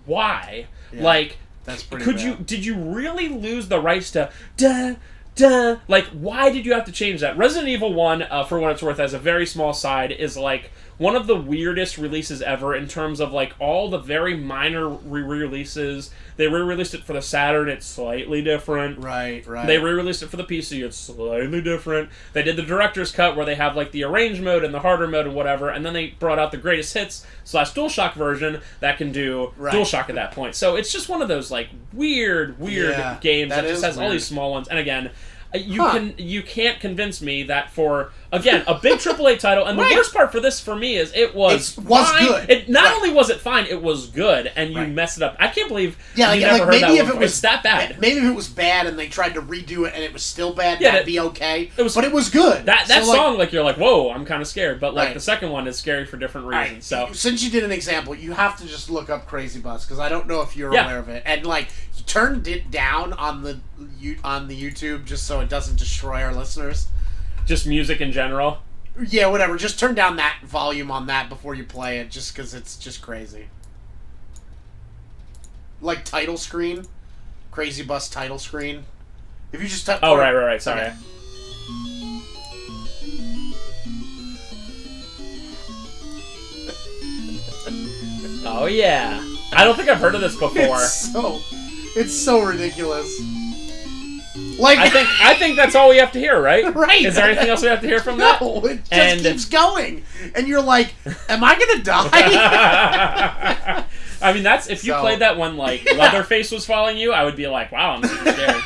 why? Yeah, like, that's pretty bad. Did you really lose the rights to... Da, da? Like, why did you have to change that? Resident Evil 1, for what it's worth, as a very small side, is like one of the weirdest releases ever in terms of like all the very minor re-releases. They re-released it for the Saturn, it's slightly different. Right. They re-released it for the PC, it's slightly different. They did the director's cut where they have like the arrange mode and the harder mode and whatever, and then they brought out the greatest hits / DualShock version that can do DualShock at that point. So it's just one of those like weird games that just has all these small ones. And again, you can't convince me that for again a big AAA title, and the worst part for this for me is it was fine. Good. It not only was it fine, it was good, and you messed it up. I can't believe you never heard that if one. It was that bad. Maybe if it was bad and they tried to redo it and it was still bad, that'd be okay. But it was good. That song, like you're like, whoa, I'm kind of scared. But like the second one is scary for different reasons. So since you did an example, you have to just look up Crazy Bus because I don't know if you're aware of it. And like you turned it down on the YouTube just so it doesn't destroy our listeners. Just music in general. Yeah, whatever. Just turn down that volume on that before you play it, just because it's just crazy. Like title screen, Crazy Bus title screen. If you just right. Sorry. Okay. Oh yeah. I don't think I've heard of this before. It's so ridiculous. Like I think that's all we have to hear, right? Right. Is there anything else we have to hear from that? No, it just keeps going. And you're like, am I gonna die? I mean, if you played that when like Leatherface was following you, I would be like, wow, I'm super scared.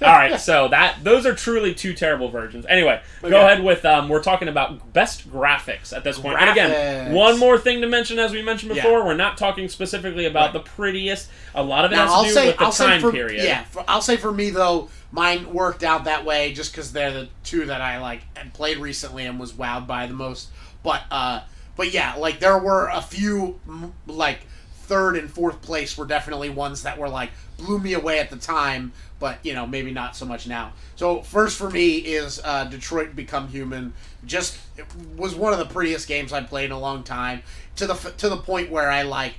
Alright, so those are truly two terrible versions. Anyway, go ahead with we're talking about best graphics at this point. And again, one more thing to mention, as we mentioned before, we're not talking specifically about the prettiest. A lot of it has to do with the time period. Yeah, I'll say for me though, mine worked out that way just because they're the two that I like and played recently and was wowed by the most. But yeah, like there were a few like third and fourth place were definitely ones that were like blew me away at the time, but you know maybe not so much now. So first for me is Detroit Become Human. Just it was one of the prettiest games I played in a long time. To the point where I like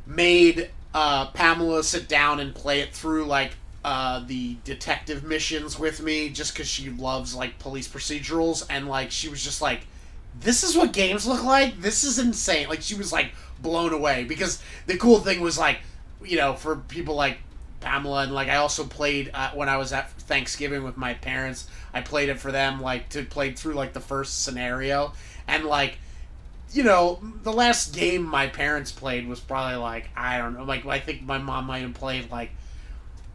made Pamela sit down and play it through like the detective missions with me just because she loves like police procedurals, and like she was just like, this is what games look like? This is insane. Like she was like blown away because the cool thing was like, you know, for people like Pamela and like I also played when I was at Thanksgiving with my parents, I played it for them like to play through like the first scenario, and like you know, the last game my parents played was probably like, I don't know, like I think my mom might have played like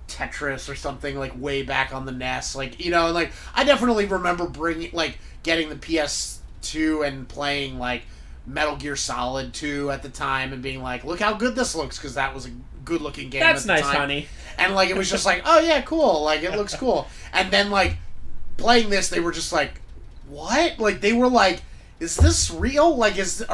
Tetris or something like way back on the NES, like, you know, like I definitely remember getting the PS2 and playing like Metal Gear Solid 2 at the time and being like, look how good this looks, because that was a good looking game. That's at the nice, time. honey. And like it was just like, oh yeah, cool, like it looks cool. And then like playing this, they were just like, what? Like they were like, is this real? Like is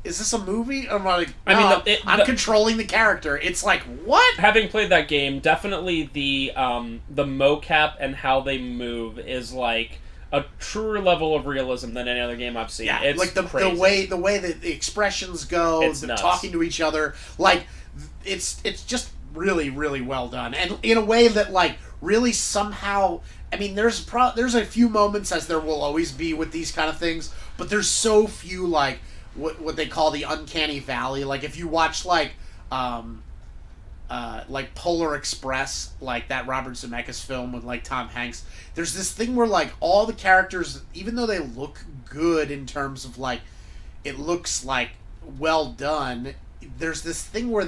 this a movie? I'm like, no, I'm controlling the character. It's like, what? Having played that game, definitely the mocap and how they move is like a truer level of realism than any other game I've seen. Yeah, it's like the way that the expressions go, it's the nuts. Talking to each other, like it's just really, really well done, and in a way that like really somehow. I mean, there's a few moments, as there will always be with these kind of things, but there's so few like what they call the uncanny valley. Like if you watch like Polar Express, like that Robert Zemeckis film with like Tom Hanks, there's this thing where like all the characters, even though they look good in terms of like it looks like well done, there's this thing where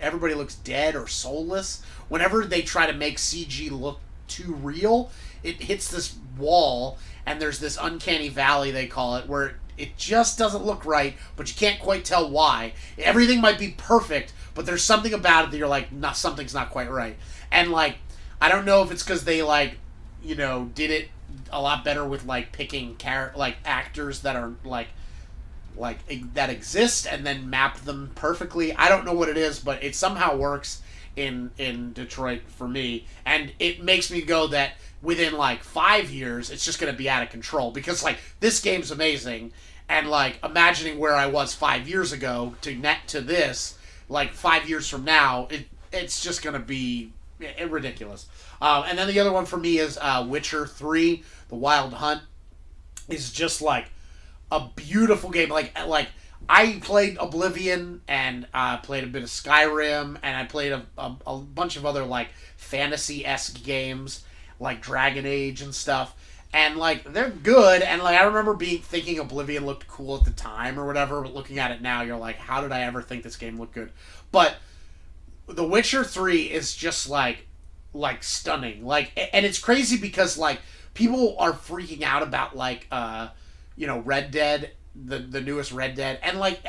everybody looks dead or soulless. Whenever they try to make CG look too real, it hits this wall, and there's this uncanny valley, they call it, where it just doesn't look right, but you can't quite tell why. Everything might be perfect, but there's something about it that you're like, nah, something's not quite right. And like, I don't know if it's because they like, did it a lot better with like picking actors that are like that exist and then map them perfectly. I don't know what it is, but it somehow works in Detroit for me, and it makes me go that within like 5 years it's just going to be out of control, because like this game's amazing, and like imagining where I was 5 years ago to this, like 5 years from now, it's just going to be ridiculous. And then the other one for me is Witcher 3, The Wild Hunt, is just like a beautiful game. Like I played Oblivion, and played a bit of Skyrim, and I played a bunch of other like fantasy-esque games like Dragon Age and stuff, and like they're good, and like I remember thinking Oblivion looked cool at the time or whatever, but looking at it now you're like, how did I ever think this game looked good? But The Witcher 3 is just like stunning, like, and it's crazy because like people are freaking out about like Red Dead, the newest Red Dead, and like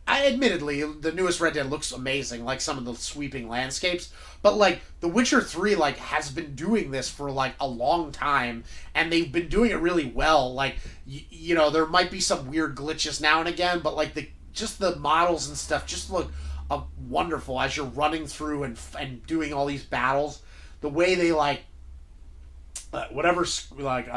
I admittedly the newest Red Dead looks amazing, like some of the sweeping landscapes, but like The Witcher 3 like has been doing this for like a long time, and they've been doing it really well. Like there might be some weird glitches now and again, but like the models and stuff just look wonderful as you're running through and doing all these battles. The way they like whatever like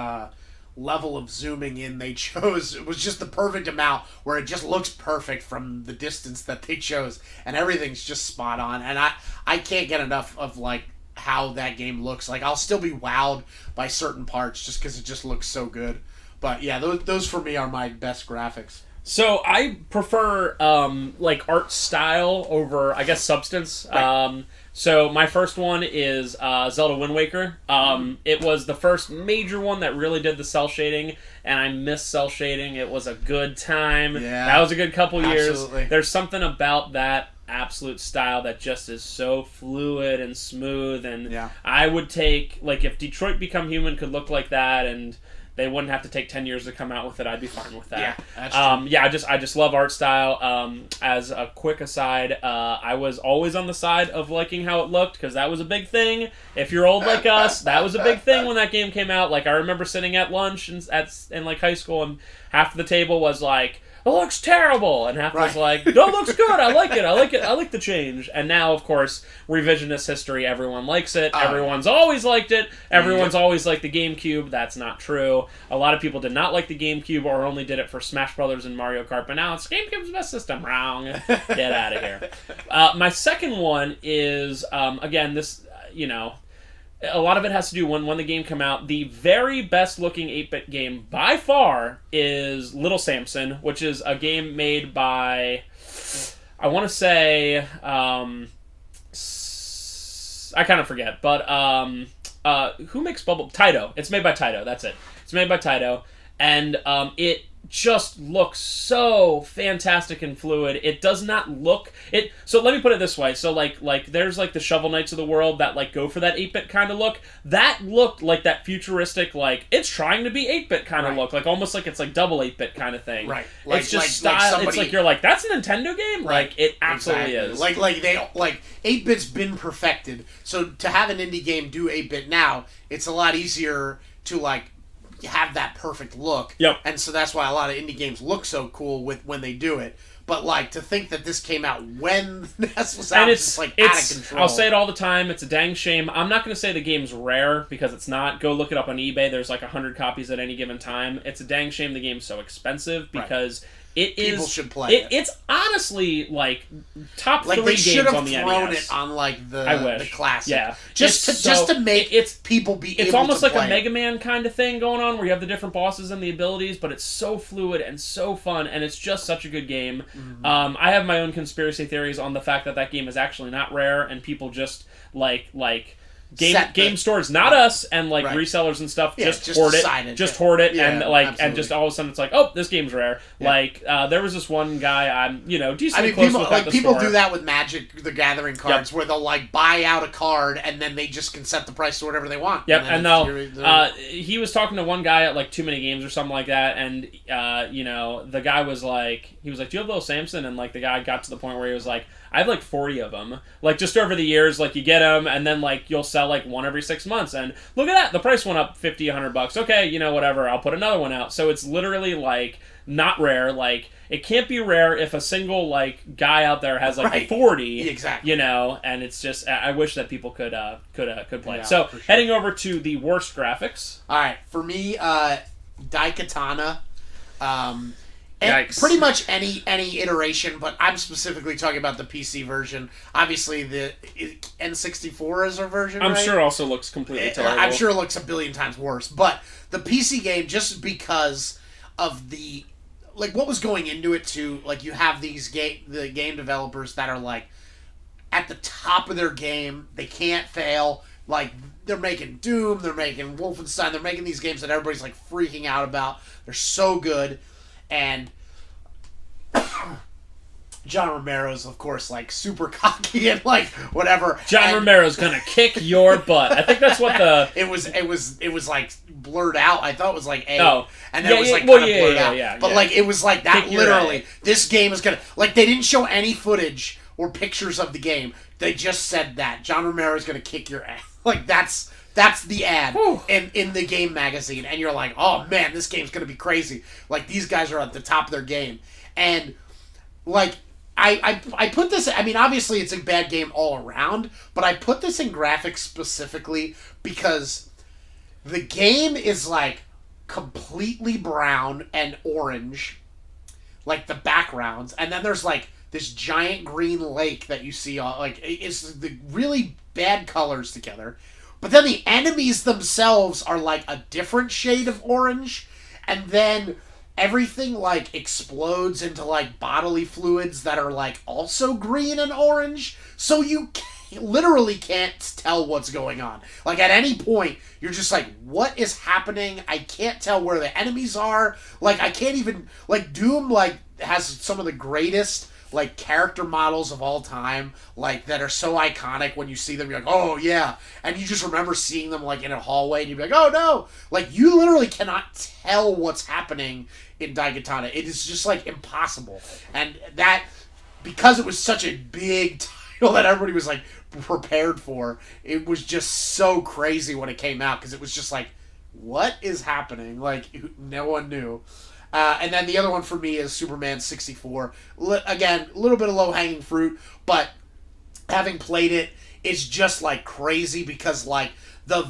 level of zooming in they chose, it was just the perfect amount where it just looks perfect from the distance that they chose, and everything's just spot on. And I can't get enough of like how that game looks. Like I'll still be wowed by certain parts just because it just looks so good. But yeah, those for me are my best graphics. So I prefer like art style over, I guess, substance. Right. So my first one is Zelda Wind Waker. It was the first major one that really did the cell shading, and I miss cell shading. It was a good time. Yeah, that was a good couple years. Absolutely. There's something about that absolute style that just is so fluid and smooth, and yeah. I would take, like, if Detroit Become Human could look like that and they wouldn't have to take 10 years to come out with it, I'd be fine with that. Yeah, that's true. Yeah, I just love art style. As a quick aside, I was always on the side of liking how it looked, because that was a big thing. If you're old like us, that was a big thing when that game came out. Like, I remember sitting at lunch in like high school, and half of the table was like, it looks terrible, and half was like, no, it looks good, I like it, I like the change. And now, of course, revisionist history, everyone likes it, everyone's always liked it, everyone's always liked the GameCube. That's not true. A lot of people did not like the GameCube, or only did it for Smash Brothers and Mario Kart, but now it's GameCube's best system. Wrong. Get out of here. My second one is, again, this, a lot of it has to do when the game came out. The very best looking 8-bit game by far is Little Samson, which is a game made by, I want to say, I kind of forget, but who makes Bubble? Taito. It's made by Taito. That's it. It's made by Taito, and it just looks so fantastic and fluid. It does not look it. So let me put it this way. So like there's like the Shovel Knights of the world that like go for that 8-bit kind of look. That looked like that futuristic, like it's trying to be 8-bit kind of look, like almost like it's like double 8-bit kind of thing. Right. Like, it's just style. Somebody, it's like you're like, that's a Nintendo game. Right. Like it absolutely is. Like 8-bit's been perfected. So to have an indie game do 8-bit now, it's a lot easier to like have that perfect look. Yep. And so that's why a lot of indie games look so cool when they do it. But like to think that this came out when NES was out, it's like out of control. I'll say it all the time. It's a dang shame. I'm not going to say the game's rare, because it's not. Go look it up on eBay. There's like 100 copies at any given time. It's a dang shame the game's so expensive, because people should play it. It's honestly like top like 3 games on the NES. They should have thrown it on like the classic. Yeah, just to make people be. It's almost like a Mega Man kind of thing going on, where you have the different bosses and the abilities, but it's so fluid and so fun, and it's just such a good game. Mm-hmm. I have my own conspiracy theories on the fact that game is actually not rare, and people just like game stores, not us, and like resellers and stuff, just hoard it, and and just all of a sudden it's like, oh, this game's rare. Like there was this one guy I'm decently close with at the people store. do that with Magic the Gathering cards, where they'll like buy out a card and then they just can set the price to whatever they want. Yep, and he was talking to one guy at like Too Many Games or something like that, and the guy was like, do you have Little Samson? And like the guy got to the point where he was like, I have like 40 of them. Like just over the years, like you get them, and then like you'll sell like one every 6 months. And look at that, the price went up $50, $100. Okay, whatever. I'll put another one out. So it's literally like not rare. Like it can't be rare if a single like guy out there has like 40. Exactly. And it's just I wish that people could play it. So heading over to the worst graphics. All right, for me, Daikatana. Yikes. Pretty much any iteration, but I'm specifically talking about the PC version. Obviously, the N64 is our version, I'm right? sure also looks completely terrible. I'm sure it looks a billion times worse. But the PC game, just because of the what was going into it too, like you have the game developers that are like at the top of their game, they can't fail. Like they're making Doom, they're making Wolfenstein, they're making these games that everybody's like freaking out about. They're so good. And John Romero's, of course, like super cocky and like whatever. John Romero's gonna kick your butt. I think that's what the it was like blurred out. I thought it was like A, and then it was like kind of blurred out. But like it was like that literally. This game is gonna like they didn't show any footage or pictures of the game. They just said that John Romero's gonna kick your ass. Like that's the ad in the game magazine, and you're like, oh man, this game's gonna be crazy. Like these guys are at the top of their game, and like I put this. I mean, obviously it's a bad game all around, but I put this in graphics specifically because the game is like completely brown and orange, like the backgrounds, and then there's like this giant green lake that you see. Like it's the really bad colors together. But then the enemies themselves are like a different shade of orange, and then everything like explodes into like bodily fluids that are like also green and orange. So you literally can't tell what's going on. Like at any point, you're just like, what is happening? I can't tell where the enemies are. Like I can't even like Doom like has some of the greatest like character models of all time, like that are so iconic. When you see them, you're like, oh yeah, and you just remember seeing them like in a hallway, and you'd be like, oh no, like you literally cannot tell what's happening in Daikatana. It is just like impossible, and that because it was such a big title that everybody was like prepared for, it was just so crazy when it came out because it was just like, what is happening? Like no one knew. And then the other one for me is Superman 64. Again, a little bit of low-hanging fruit, but having played it, it's just like crazy because like the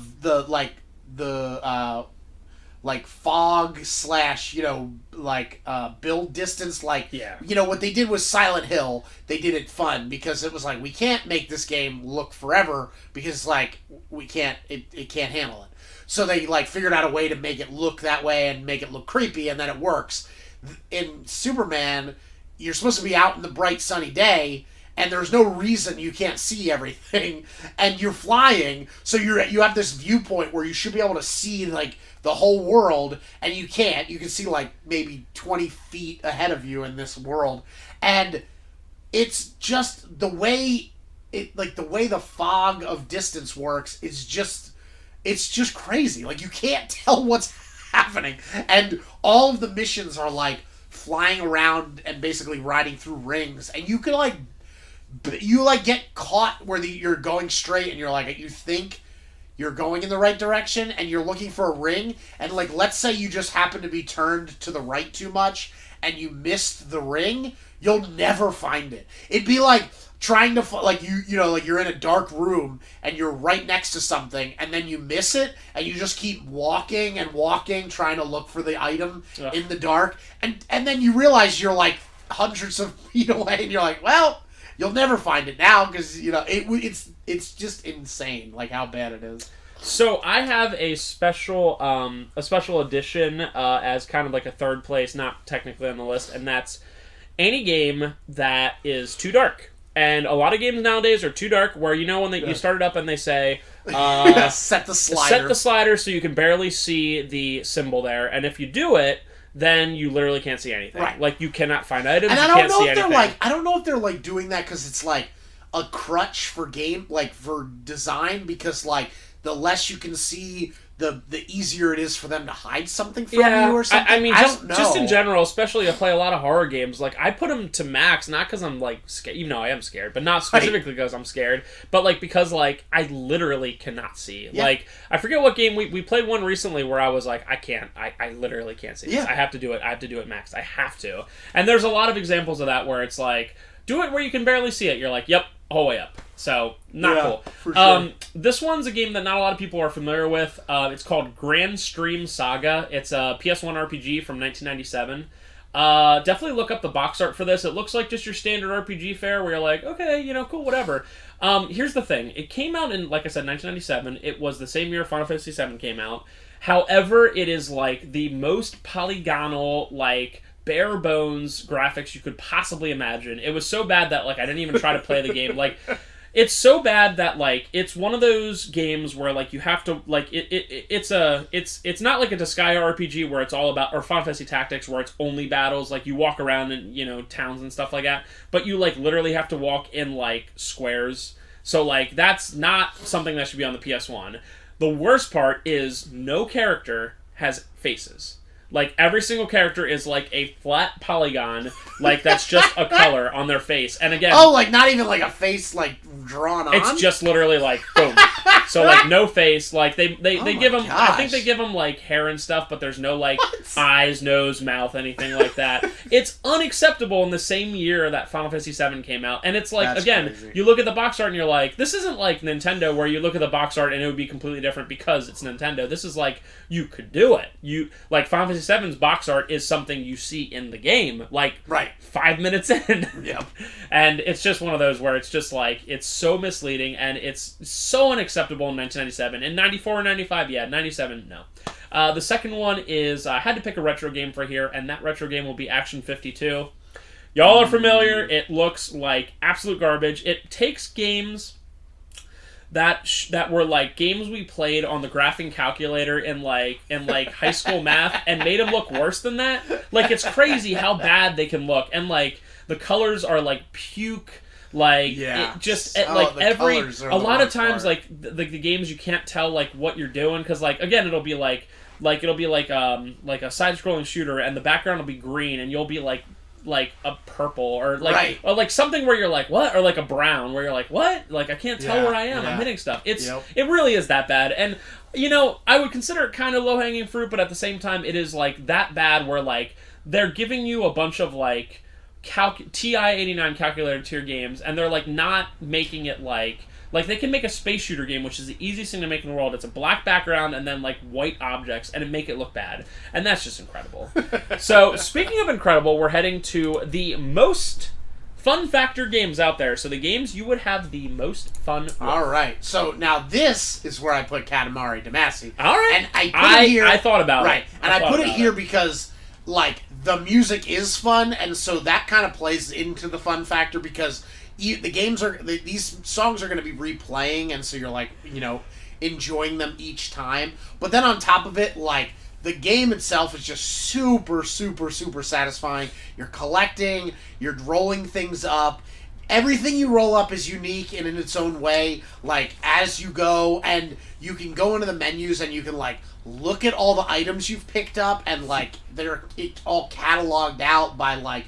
fog / build distance, what they did with Silent Hill, they did it fun because it was like we can't make this game look forever because like it can't handle it. So they like figured out a way to make it look that way and make it look creepy, and then it works. In Superman, you're supposed to be out in the bright sunny day, and there's no reason you can't see everything, and you're flying, so you have this viewpoint where you should be able to see like the whole world, and you can't. You can see like maybe 20 feet ahead of you in this world, and it's just the way the fog of distance works is just. It's just crazy. Like, you can't tell what's happening. And all of the missions are, like, flying around and basically riding through rings. And you can, get caught where you're going straight and you're like, you think you're going in the right direction and you're looking for a ring. And, like, let's say you just happen to be turned to the right too much and you missed the ring. You'll never find it. It'd be like trying to you're in a dark room and you're right next to something and then you miss it and you just keep walking and walking trying to look for the item in the dark and then you realize you're like hundreds of feet away and you're like, well, you'll never find it now because it's just insane like how bad it is. So I have a special edition as kind of like a third place, not technically on the list, and that's any game that is too dark. And a lot of games nowadays are too dark, where when you start it up and they say, set the slider. Set the slider so you can barely see the symbol there. And if you do it, then you literally can't see anything. Right. Like, you cannot find items, and you can't see anything. I don't know if they're, like, doing that because it's, like, a crutch for for design, because, like, the less you can see, the easier it is for them to hide something from you or something. I mean, just in general, especially I play a lot of horror games, like, I put them to max, not because I'm, like, scared, even though I am scared, but not specifically because I'm scared, but, like, because, like, I literally cannot see. Yeah. Like, I forget what game, we played one recently where I was like, I literally can't see this. I have to do it max. I have to. And there's a lot of examples of that where it's like, do it where you can barely see it. You're like, yep, whole way up. So, not cool. For sure. This one's a game that not a lot of people are familiar with. It's called Grand Stream Saga. It's a PS1 RPG from 1997. Definitely look up the box art for this. It looks like just your standard RPG fare where you're like, okay, cool, whatever. Here's the thing. It came out in, like I said, 1997. It was the same year Final Fantasy VII came out. However, it is like the most polygonal, like, bare bones graphics you could possibly imagine. It was so bad that, like, I didn't even try to play the game. Like, it's so bad that, like, it's one of those games where, like, you have to, like, it's not like a Disgaea RPG where it's all about, or Final Fantasy Tactics where it's only battles, like, you walk around in, towns and stuff like that, but you, like, literally have to walk in, like, squares. So, like, that's not something that should be on the PS1. The worst part is no character has faces. Like, every single character is, like, a flat polygon, like, that's just a color on their face. And again... Oh, like, not even, like, a face, like, drawn on? It's just literally, like, boom. So, like, no face. Like, they give them... Gosh. I think they give them, like, hair and stuff, but there's no, like, eyes, nose, mouth, anything like that. It's unacceptable in the same year that Final Fantasy VII came out. And it's, like, that's again, crazy. You look at the box art and you're like, this isn't, like, Nintendo where you look at the box art and it would be completely different because it's Nintendo. This is, like, you could do it. Like, Final Fantasy VII's box art is something you see in the game, like, 5 minutes in. Yep. And it's just one of those where it's just like, it's so misleading and it's so unacceptable in 1997. In 94 or 95, yeah. 97, no. The second one is, I had to pick a retro game for here, and that retro game will be Action 52. Y'all are familiar. It looks like absolute garbage. It takes games that were like games we played on the graphing calculator in like high school math and made them look worse than that. Like, it's crazy how bad they can look, and like the colors are like puke. Like, it just a lot of times part. Like the games you can't tell like what you're doing, because like again it'll be like a side scrolling shooter and the background will be green and you'll be like a purple or like or like something where you're like what, or like a brown where you're like what, like I can't tell where I am. I'm hitting stuff. It really is that bad. And I would consider it kind of low hanging fruit, but at the same time it is like that bad where like they're giving you a bunch of like TI-89 calculator tier games and they're like not making it like they can make a space shooter game, which is the easiest thing to make in the world. It's a black background and then like white objects, and make it look bad. And that's just incredible. So, speaking of incredible, we're heading to the most fun factor games out there. So the games you would have the most fun with. All right. So now this is where I put Katamari Damacy. All right. And I put it here. I thought about it. Right. And I put it here because like the music is fun, and so that kind of plays into the fun factor because these songs are going to be replaying, and so you're like, enjoying them each time. But then on top of it, like, the game itself is just super, super, super satisfying. You're collecting, you're rolling things up. Everything you roll up is unique and in its own way, like, as you go, and you can go into the menus and you can, like, look at all the items you've picked up, and, like, they're all cataloged out by, like,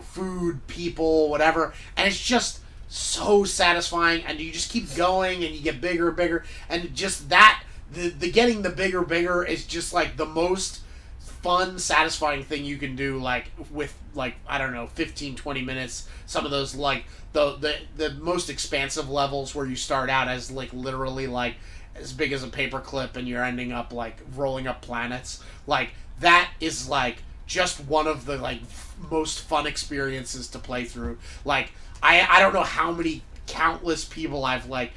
food, people, whatever, and it's just so satisfying, and you just keep going, and you get bigger and bigger, and just that, the getting the bigger is just, like, the most fun, satisfying thing you can do, like, with, like, I don't know, 15, 20 minutes, some of those, like, the most expansive levels where you start out as, like, literally, like, as big as a paperclip, and you're ending up, like, rolling up planets, like, that is, like, just one of the, like, most fun experiences to play through. Like, I don't know how many countless people I've, like,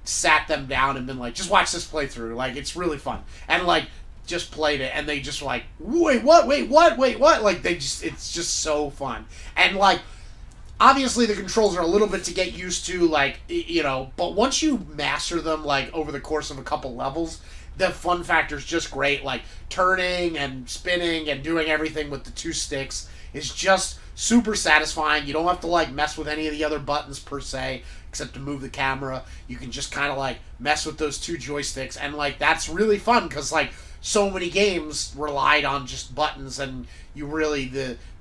sat them down and been like, just watch this playthrough. Like, it's really fun. And, like, just played it, and they just were like, wait, what? Like, it's just so fun. And, like, obviously the controls are a little bit to get used to, like, you know, but once you master them, like, over the course of a couple levels, the fun factor is just great. Like, turning and spinning and doing everything with the 2 sticks is just super satisfying. You don't have to, like, mess with any of the other buttons per se, except to move the camera. You can just kind of, like, mess with those 2 joysticks, and, like, that's really fun, because, like, so many games relied on just buttons, and you really,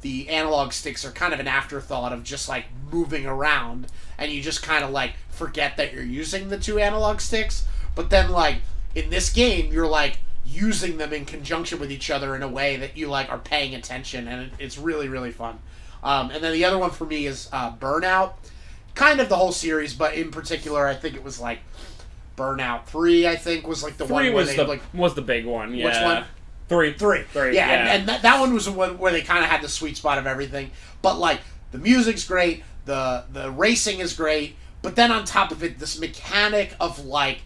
the analog sticks are kind of an afterthought of just, like, moving around, and you just kind of, like, forget that you're using the 2 analog sticks. But then, like, in this game, you're, like, using them in conjunction with each other in a way that you, like, are paying attention, and it's really, really fun. And then the other one for me is Burnout. Kind of the whole series, but in particular, I think it was, like, Burnout 3, I think, was, like, the one where they, like... was the big one, yeah. Which one? 3. 3. Yeah. And that one was the one where they kind of had the sweet spot of everything. But, like, the music's great, the racing is great, but then on top of it, this mechanic of, like,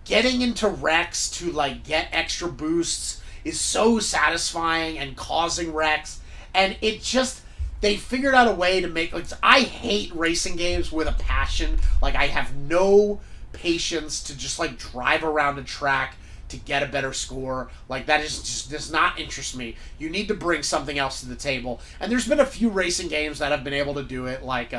getting into wrecks to, like, get extra boosts is so satisfying, and causing wrecks, and it just... They figured out a way to make... Like, I hate racing games with a passion. Like, I have no patience to just, like, drive around a track to get a better score. Like, that is just does not interest me. You need to bring something else to the table. And there's been a few racing games that have been able to do it, like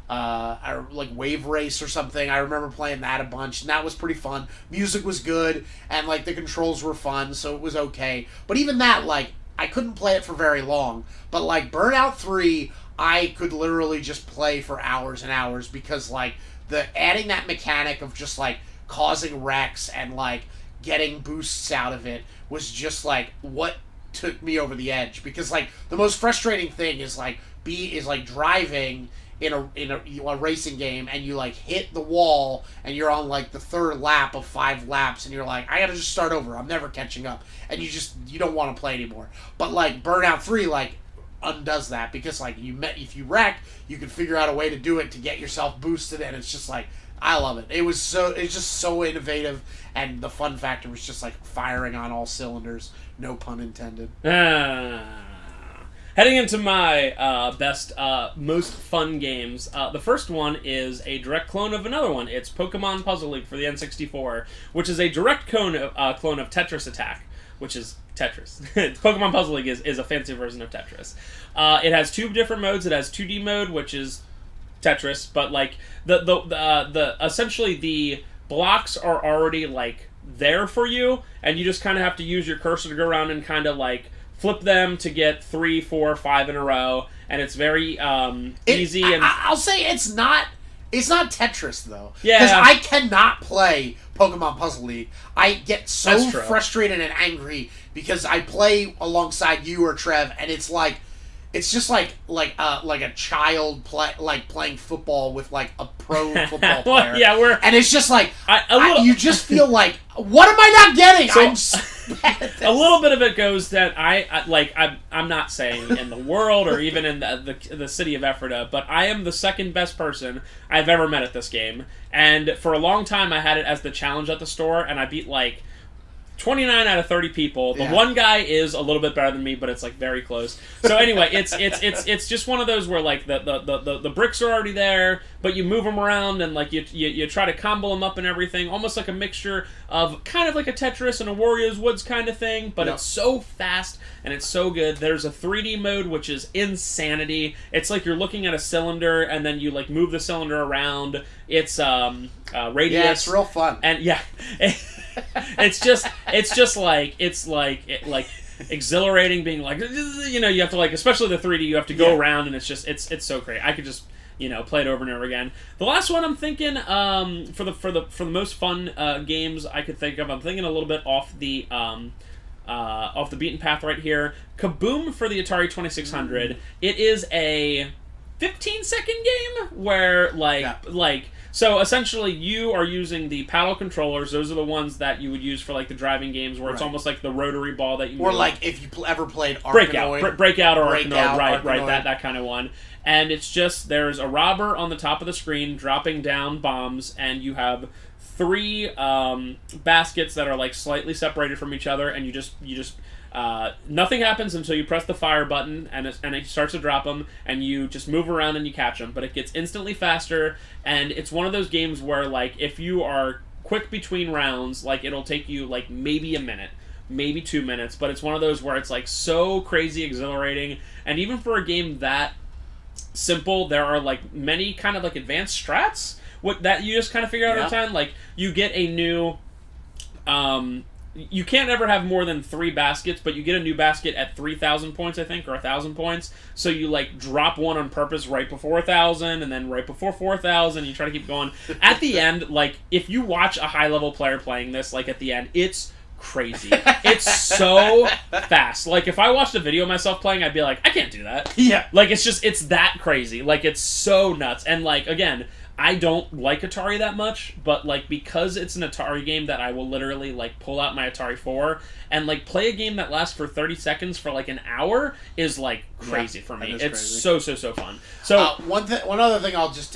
Wave Race or something. I remember playing that a bunch, and that was pretty fun. Music was good, and, like, the controls were fun, so it was okay. But even that, like, I couldn't play it for very long. But, like, Burnout 3, I could literally just play for hours and hours, because, like, adding that mechanic of just, like, causing wrecks and, like, getting boosts out of it was just, like, what took me over the edge. Because, like, the most frustrating thing is, like, driving in a racing game, and you, like, hit the wall, and you're on, like, the 3rd lap of 5 laps, and you're like, I gotta just start over, I'm never catching up, and you don't want to play anymore. But, like, Burnout 3, like, undoes that, because, like, if you wreck, you can figure out a way to do it to get yourself boosted, and it's just, like, I love it. It's just so innovative, and the fun factor was just, like, firing on all cylinders, no pun intended. Heading into my best, most fun games, the first one is a direct clone of another one. It's Pokemon Puzzle League for the N64, which is a direct clone of Tetris Attack, which is Tetris. Pokemon Puzzle League is a fancy version of Tetris. It has 2 different modes. It has 2D mode, which is Tetris, but, like, the essentially the blocks are already, like, there for you, and you just kind of have to use your cursor to go around and kind of, like, flip them to get 3, 4, 5 in a row, and it's very easy. And I'll say it's not Tetris, though. Yeah. Because I cannot play Pokemon Puzzle League. I get so frustrated and angry because I play alongside you or Trev, and it's like... It's just like a child playing football with, like, a pro football player. Well, yeah, and it's just like you just feel like, what am I not getting? So, I'm so bad at this. A little bit of it goes that I'm not saying in the world or even in the city of Ephrata, but I am the second best person I've ever met at this game, and for a long time I had it as the challenge at the store, and I beat, like, 29 out of 30 people. The one guy is a little bit better than me, but it's, like, very close. So anyway, it's just one of those where, like, the bricks are already there, but you move them around, and, like, you try to combo them up and everything, almost like a mixture of kind of like a Tetris and a Wario's Woods kind of thing, but It's so fast and it's so good. There's a 3D mode, which is insanity. It's like you're looking at a cylinder, and then you, like, move the cylinder around. It's radius. Yeah, it's real fun. And yeah. it's just like exhilarating, being like, you know, you have to, like, especially the 3D, you have to go around, and it's so great. I could just, you know, play it over and over again. The last one I'm thinking, for the most fun games I could think of, I'm thinking a little bit off the beaten path right here. Kaboom for the Atari 2600. It is a 15-second game where, like. So, essentially, you are using the paddle controllers. Those are the ones that you would use for, like, the driving games, where it's almost like the rotary ball that you Or, like, if you ever played Arkanoid. Breakout or Arkanoid, right, that kind of one. And it's just, there's a robber on the top of the screen dropping down bombs, and you have 3 baskets that are, like, slightly separated from each other, and you just Nothing happens until you press the fire button, and it starts to drop them, and you just move around and you catch them. But it gets instantly faster, and it's one of those games where, like, if you are quick between rounds, like, it'll take you, like, maybe a minute, maybe 2 minutes, but it's one of those where it's, like, so crazy exhilarating, and even for a game that simple, there are, like, many kind of, like, advanced strats that you just kind of figure out over time. Like, you get a new... you can't ever have more than 3 baskets, but you get a new basket at 3,000 points, I think, or 1,000 points. So you, like, drop one on purpose right before 1,000, and then right before 4,000. You try to keep going. At the end, like, if you watch a high-level player playing this, like, at the end, it's crazy. It's so fast. Like, if I watched a video of myself playing, I'd be like, I can't do that. Yeah. Like, it's that crazy. Like, it's so nuts. And, like, again... I don't like Atari that much, but, like, because it's an Atari game that I will literally, like, pull out my Atari 4 and, like, play a game that lasts for 30 seconds for, like, an hour is, like, crazy for me. It's crazy. so fun. So one other thing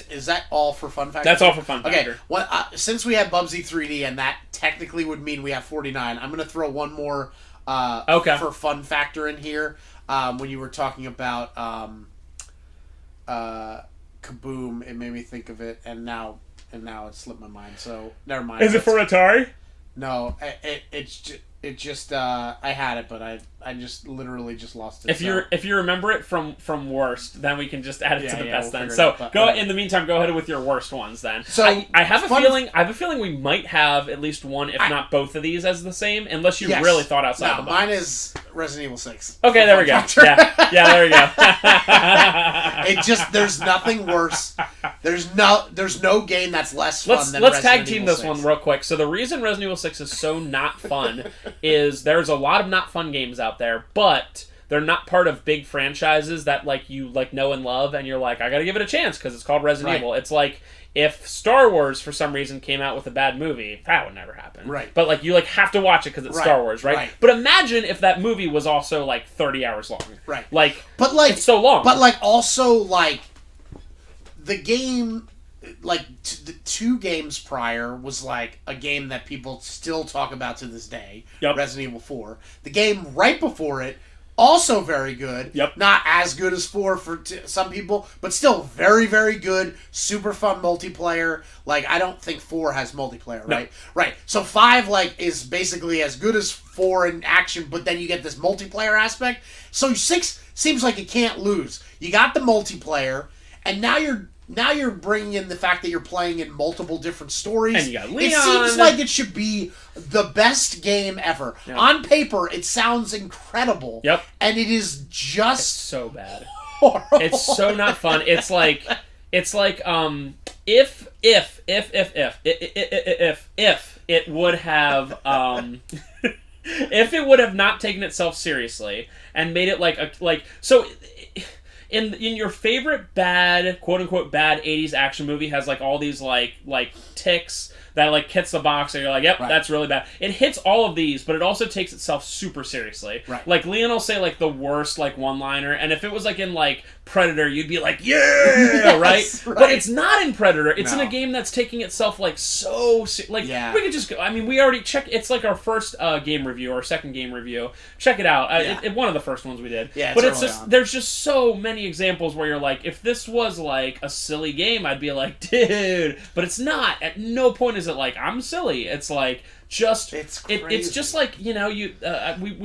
is that all for Fun Factor? That's all for Fun Factor. Okay, since we have Bubsy 3D, and that technically would mean we have 49, I'm going to throw one more for Fun Factor in here. When you were talking about... Kaboom! It made me think of it, and now it slipped my mind. So never mind. Is it for Atari? No, it just I had it, but I just literally just lost it. If you remember it from worst, then we can just add it to the best then. So in the meantime, go ahead with your worst ones then. So I have a feeling we might have at least one, if not both of these as the same, unless you really thought outside the box. Mine is Resident Evil 6. Okay, there we go. Yeah, there we go. It just there's nothing worse. There's no game that's less fun than let's Resident tag team Evil this 6. one real quick. So the reason Resident Evil 6 is so not fun is there's a lot of not fun games out there, but they're not part of big franchises that like you like know and love, and you're like, I gotta give it a chance because it's called Resident Evil. It's like if Star Wars for some reason came out with a bad movie, that would never happen. Right. But like you like have to watch it because it's Star Wars, right? But imagine if that movie was also like 30 hours long. Right. But it's so long. But like also like the game. Like, the 2 games prior was, like, a game that people still talk about to this day. Yep. Resident Evil 4. The game right before it, also very good. Yep. Not as good as 4 for some people, but still very, very good. Super fun multiplayer. Like, I don't think 4 has multiplayer, right? No. Right. So 5, like, is basically as good as 4 in action, but then you get this multiplayer aspect. So 6 seems like it can't lose. You got the multiplayer, and now you're bringing in the fact that you're playing in multiple different stories. And you got Leon. It seems like it should be the best game ever. Yep. On paper, it sounds incredible. Yep. And it is just... It's so bad. Horrible. It's so not fun. It's like if it would have if it would have not taken itself seriously and made it in your favorite bad, quote unquote bad 80s action movie has like all these like ticks that like hits the box and you're like, yep, that's really bad. It hits all of these, but it also takes itself super seriously. Right. Like Leon will say like the worst like one-liner, and if it was like in like Predator, you'd be like, yeah, right? But it's not in Predator. It's in a game that's taking itself like so we could just go. I mean, we already checked. It's like our first game review or second game review. Check it out. One of the first ones we did. Yeah, but it's just there's just so many examples where you're like, if this was like a silly game, I'd be like, dude. But it's not. At no point is it like I'm silly. It's like just it's just like we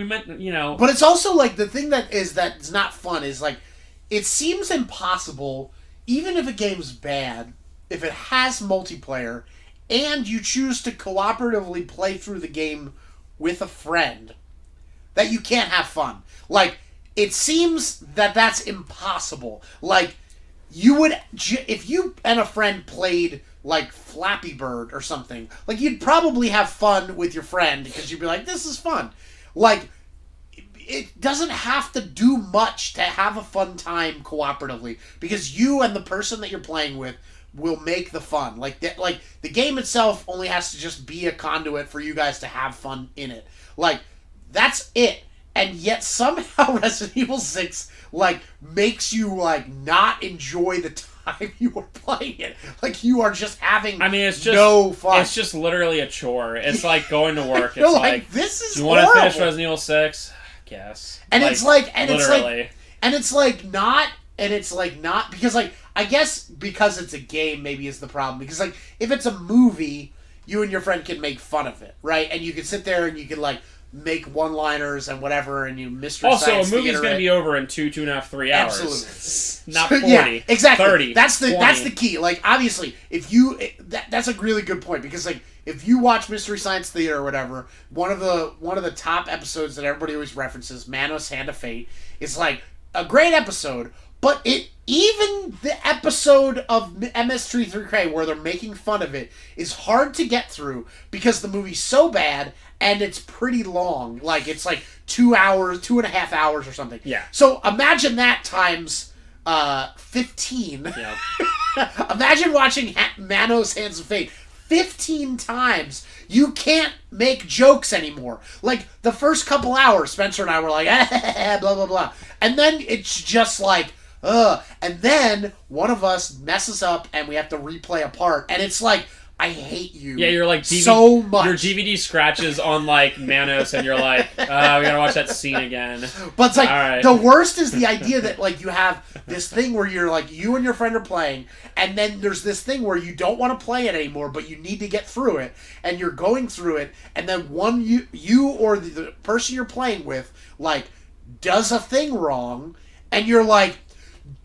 meant But it's also like the thing that's not fun is like it seems impossible, even if a game's bad, if it has multiplayer and you choose to cooperatively play through the game with a friend, that you can't have fun. Like, it seems that that's impossible. Like, you would, if you and a friend played like Flappy Bird or something, like you'd probably have fun with your friend because you'd be like, this is fun. Like, it doesn't have to do much to have a fun time cooperatively because you and the person that you're playing with will make the fun. Like the game itself only has to just be a conduit for you guys to have fun in it. Like, that's it. And yet somehow Resident Evil 6 like makes you like not enjoy the time you were playing it. Like, you are just having no fun. It's just literally a chore. It's like going to work. You're It's like, this is do you want to finish Resident Evil 6? guess. And literally. It's not because like I guess because it's a game maybe is the problem, because like if it's a movie, you and your friend can make fun of it, right? And you can sit there and you can like make one-liners and whatever, and you mystery also science a movie's going to be over in 2.5, 3 hours. Absolutely. Not 40. Yeah, exactly. 30. That's the 20. that's the key. Like obviously, if you that's a really good point, because like if you watch Mystery Science Theater or whatever, one of the top episodes that everybody always references, Manos Hand of Fate, is like a great episode, but even the episode of MS-33K where they're making fun of it is hard to get through because the movie's so bad and it's pretty long. Like it's like 2 hours, 2.5 hours or something. Yeah. So imagine that times 15. Yeah. Imagine watching Manos Hands of Fate 15 times. You can't make jokes anymore. Like the first couple hours, Spencer and I were like, blah blah blah, and then it's just like, and then one of us messes up and we have to replay a part, and it's like, I hate you. Yeah, you're like so much. Your DVD scratches on like Manos, and you're like, we gotta watch that scene again. But it's like right. The worst is the idea that like you have this thing where you're like, you and your friend are playing, and then there's this thing where you don't want to play it anymore, but you need to get through it, and you're going through it, and then you or the person you're playing with like does a thing wrong, and you're like,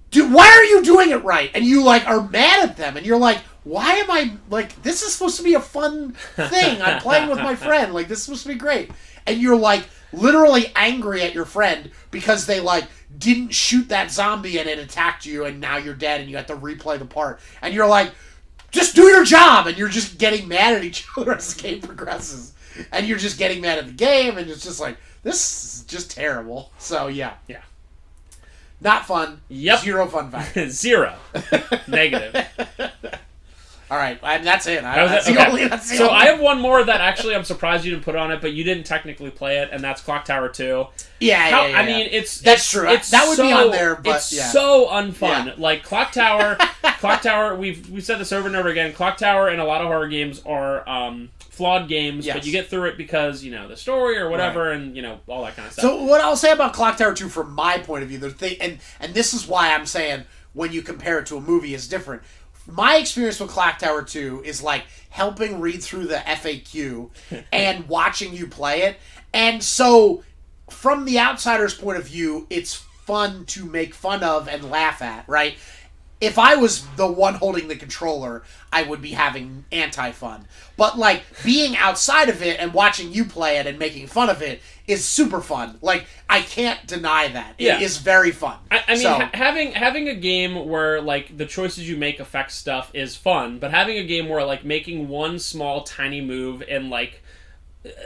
dude, why are you doing it right? And you like are mad at them, and you're like, why am I, like, this is supposed to be a fun thing. I'm playing with my friend. Like, this is supposed to be great. And you're, like, literally angry at your friend because they, like, didn't shoot that zombie and it attacked you and now you're dead and you have to replay the part. And you're like, just do your job! And you're just getting mad at each other as the game progresses. And you're just getting mad at the game, and it's just like, this is just terrible. So, yeah. Yeah. Not fun. Yep. Zero fun factor. Zero. Negative. All right, that's it. That's the only. So I have one more that actually I'm surprised you didn't put on it, but you didn't technically play it, and that's Clock Tower 2. Yeah. I mean, that's true. That would be on there, but it's so unfun. Yeah. Like Clock Tower. We've said this over and over again. Clock Tower and a lot of horror games are flawed games, yes. but you get through it because the story or whatever, right. And all that kind of stuff. So what I'll say about Clock Tower 2 from my point of view, the thing, and this is why I'm saying when you compare it to a movie is different. My experience with Clock Tower 2 is like helping read through the FAQ and watching you play it. And so, from the outsider's point of view, it's fun to make fun of and laugh at, right? If I was the one holding the controller, I would be having anti-fun. But, like, being outside of it and watching you play it and making fun of it is super fun. Like, I can't deny that. It is very fun. I mean, having a game where, like, the choices you make affect stuff is fun, but having a game where, like, making one small, tiny move in, like,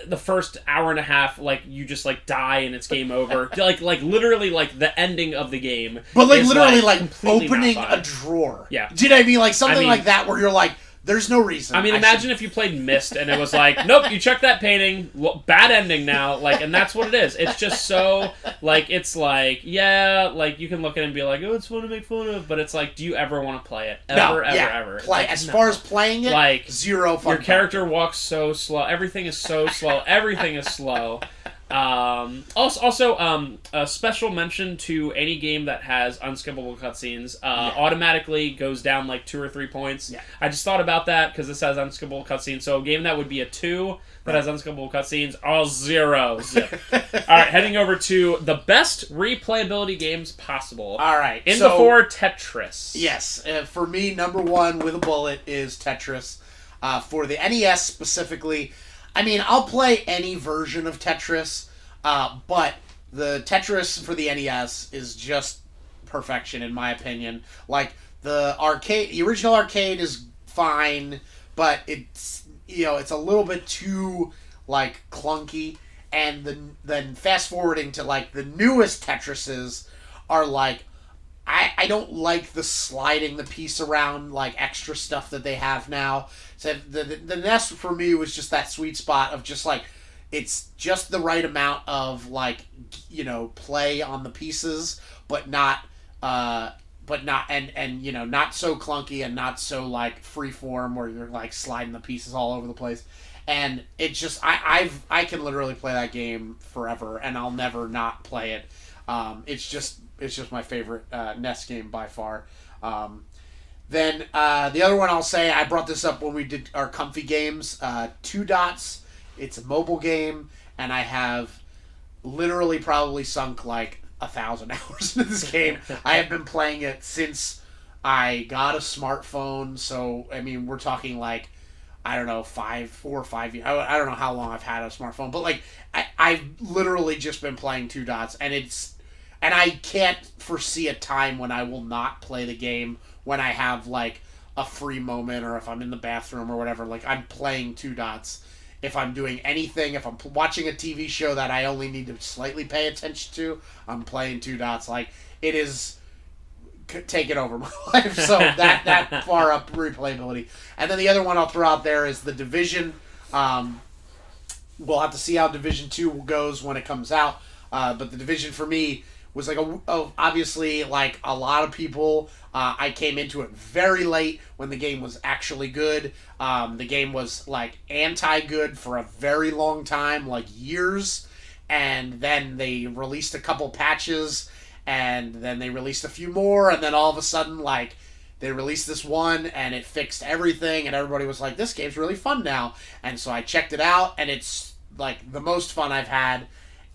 the first hour and a half, like, you just, like, die and it's game over. like, literally, like, the ending of the game. But, like, literally, like opening a drawer. Yeah. Do you know what I mean? Like, something like that where you're like, there's no reason. I mean, imagine if you played Myst and it was like, nope, you checked that painting, bad ending now, like, and that's what it is. It's just so, like, it's like, yeah, like, you can look at it and be like, oh, it's fun to make fun of, but it's like, do you ever want to play it? Ever. As far as playing it, like, zero fun. Your character walks so slow. Everything is so slow. Everything is slow. Also, a special mention to any game that has unskippable cutscenes automatically goes down like 2 or 3 points. Yeah. I just thought about that because this has unskippable cutscenes. So a game that would be a 2 that has unskippable cutscenes, all 0. Zip. All right, heading over to the best replayability games possible. All right. In the 4, Tetris. Yes. For me, number 1 with a bullet is Tetris. For the NES specifically, I mean, I'll play any version of Tetris, but the Tetris for the NES is just perfection, in my opinion. Like, the original arcade is fine, but it's, it's a little bit too, like, clunky. And then fast forwarding to, like, the newest Tetrises are, like, I don't like the sliding the piece around, like, extra stuff that they have now. So the NES for me was just that sweet spot of just, like, it's just the right amount of, like, play on the pieces, but not but not and not so clunky and not so like freeform where you're like sliding the pieces all over the place. And it just I can literally play that game forever and I'll never not play it. It's just my favorite NES game by far. Then the other one I'll say, I brought this up when we did our comfy games. Two Dots. It's a mobile game, and I have literally probably sunk like 1,000 hours into this game. I have been playing it since I got a smartphone. So I mean, we're talking like, I don't know, 4 or 5 years. I don't know how long I've had a smartphone, but like I've literally just been playing Two Dots, and I can't foresee a time when I will not play the game when I have like a free moment or if I'm in the bathroom or whatever. Like I'm playing Two Dots. If I'm doing anything, if I'm watching a TV show that I only need to slightly pay attention to, I'm playing Two Dots. Like it is taken over my life. So that far up replayability. And then the other one I'll throw out there is The Division. We'll have to see how Division 2 goes when it comes out. But The Division for me was like obviously like a lot of people. I came into it very late when the game was actually good. The game was like anti-good for a very long time, like years. And then they released a couple patches, and then they released a few more, and then all of a sudden like they released this one and it fixed everything, and everybody was like, this game's really fun now. And so I checked it out, and it's like the most fun I've had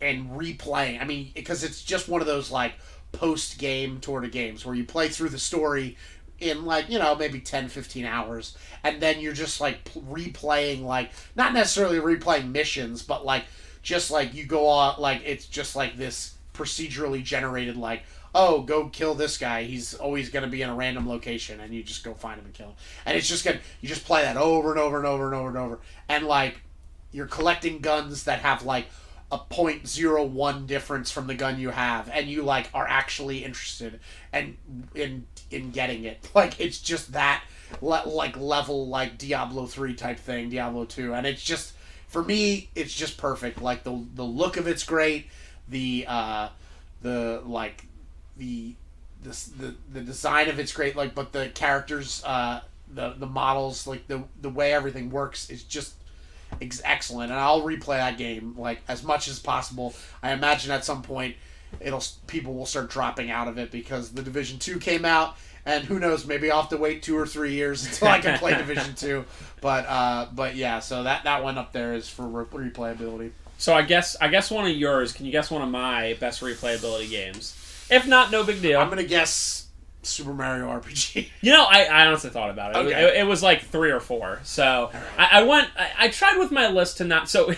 in replaying. I mean, because it's just one of those like post-game sort of games where you play through the story in like, maybe 10-15 hours, and then you're just like replaying, like not necessarily replaying missions, but like just like you go on, like it's just like this procedurally generated, like, oh, go kill this guy, he's always going to be in a random location, and you just go find him and kill him. And it's just gonna, you just play that over and over and over and over and over, and like you're collecting guns that have like a .01 difference from the gun you have, and you like are actually interested and in getting it. Like it's just that like level, like Diablo 3 type thing, Diablo 2, and it's just, for me, it's just perfect. Like the look of it's great, the design of it's great, like, but the characters, the models, like the way everything works is just excellent. And I'll replay that game like as much as possible. I imagine at some point people will start dropping out of it because The Division 2 came out, and who knows, maybe I'll have to wait 2 or 3 years until I can play Division 2. But yeah, so that one up there is for replayability. So I guess one of yours. Can you guess one of my best replayability games? If not, no big deal. I'm gonna guess Super Mario RPG. I honestly thought about it. Okay. It was like 3 or 4. So right. I tried with my list to not. So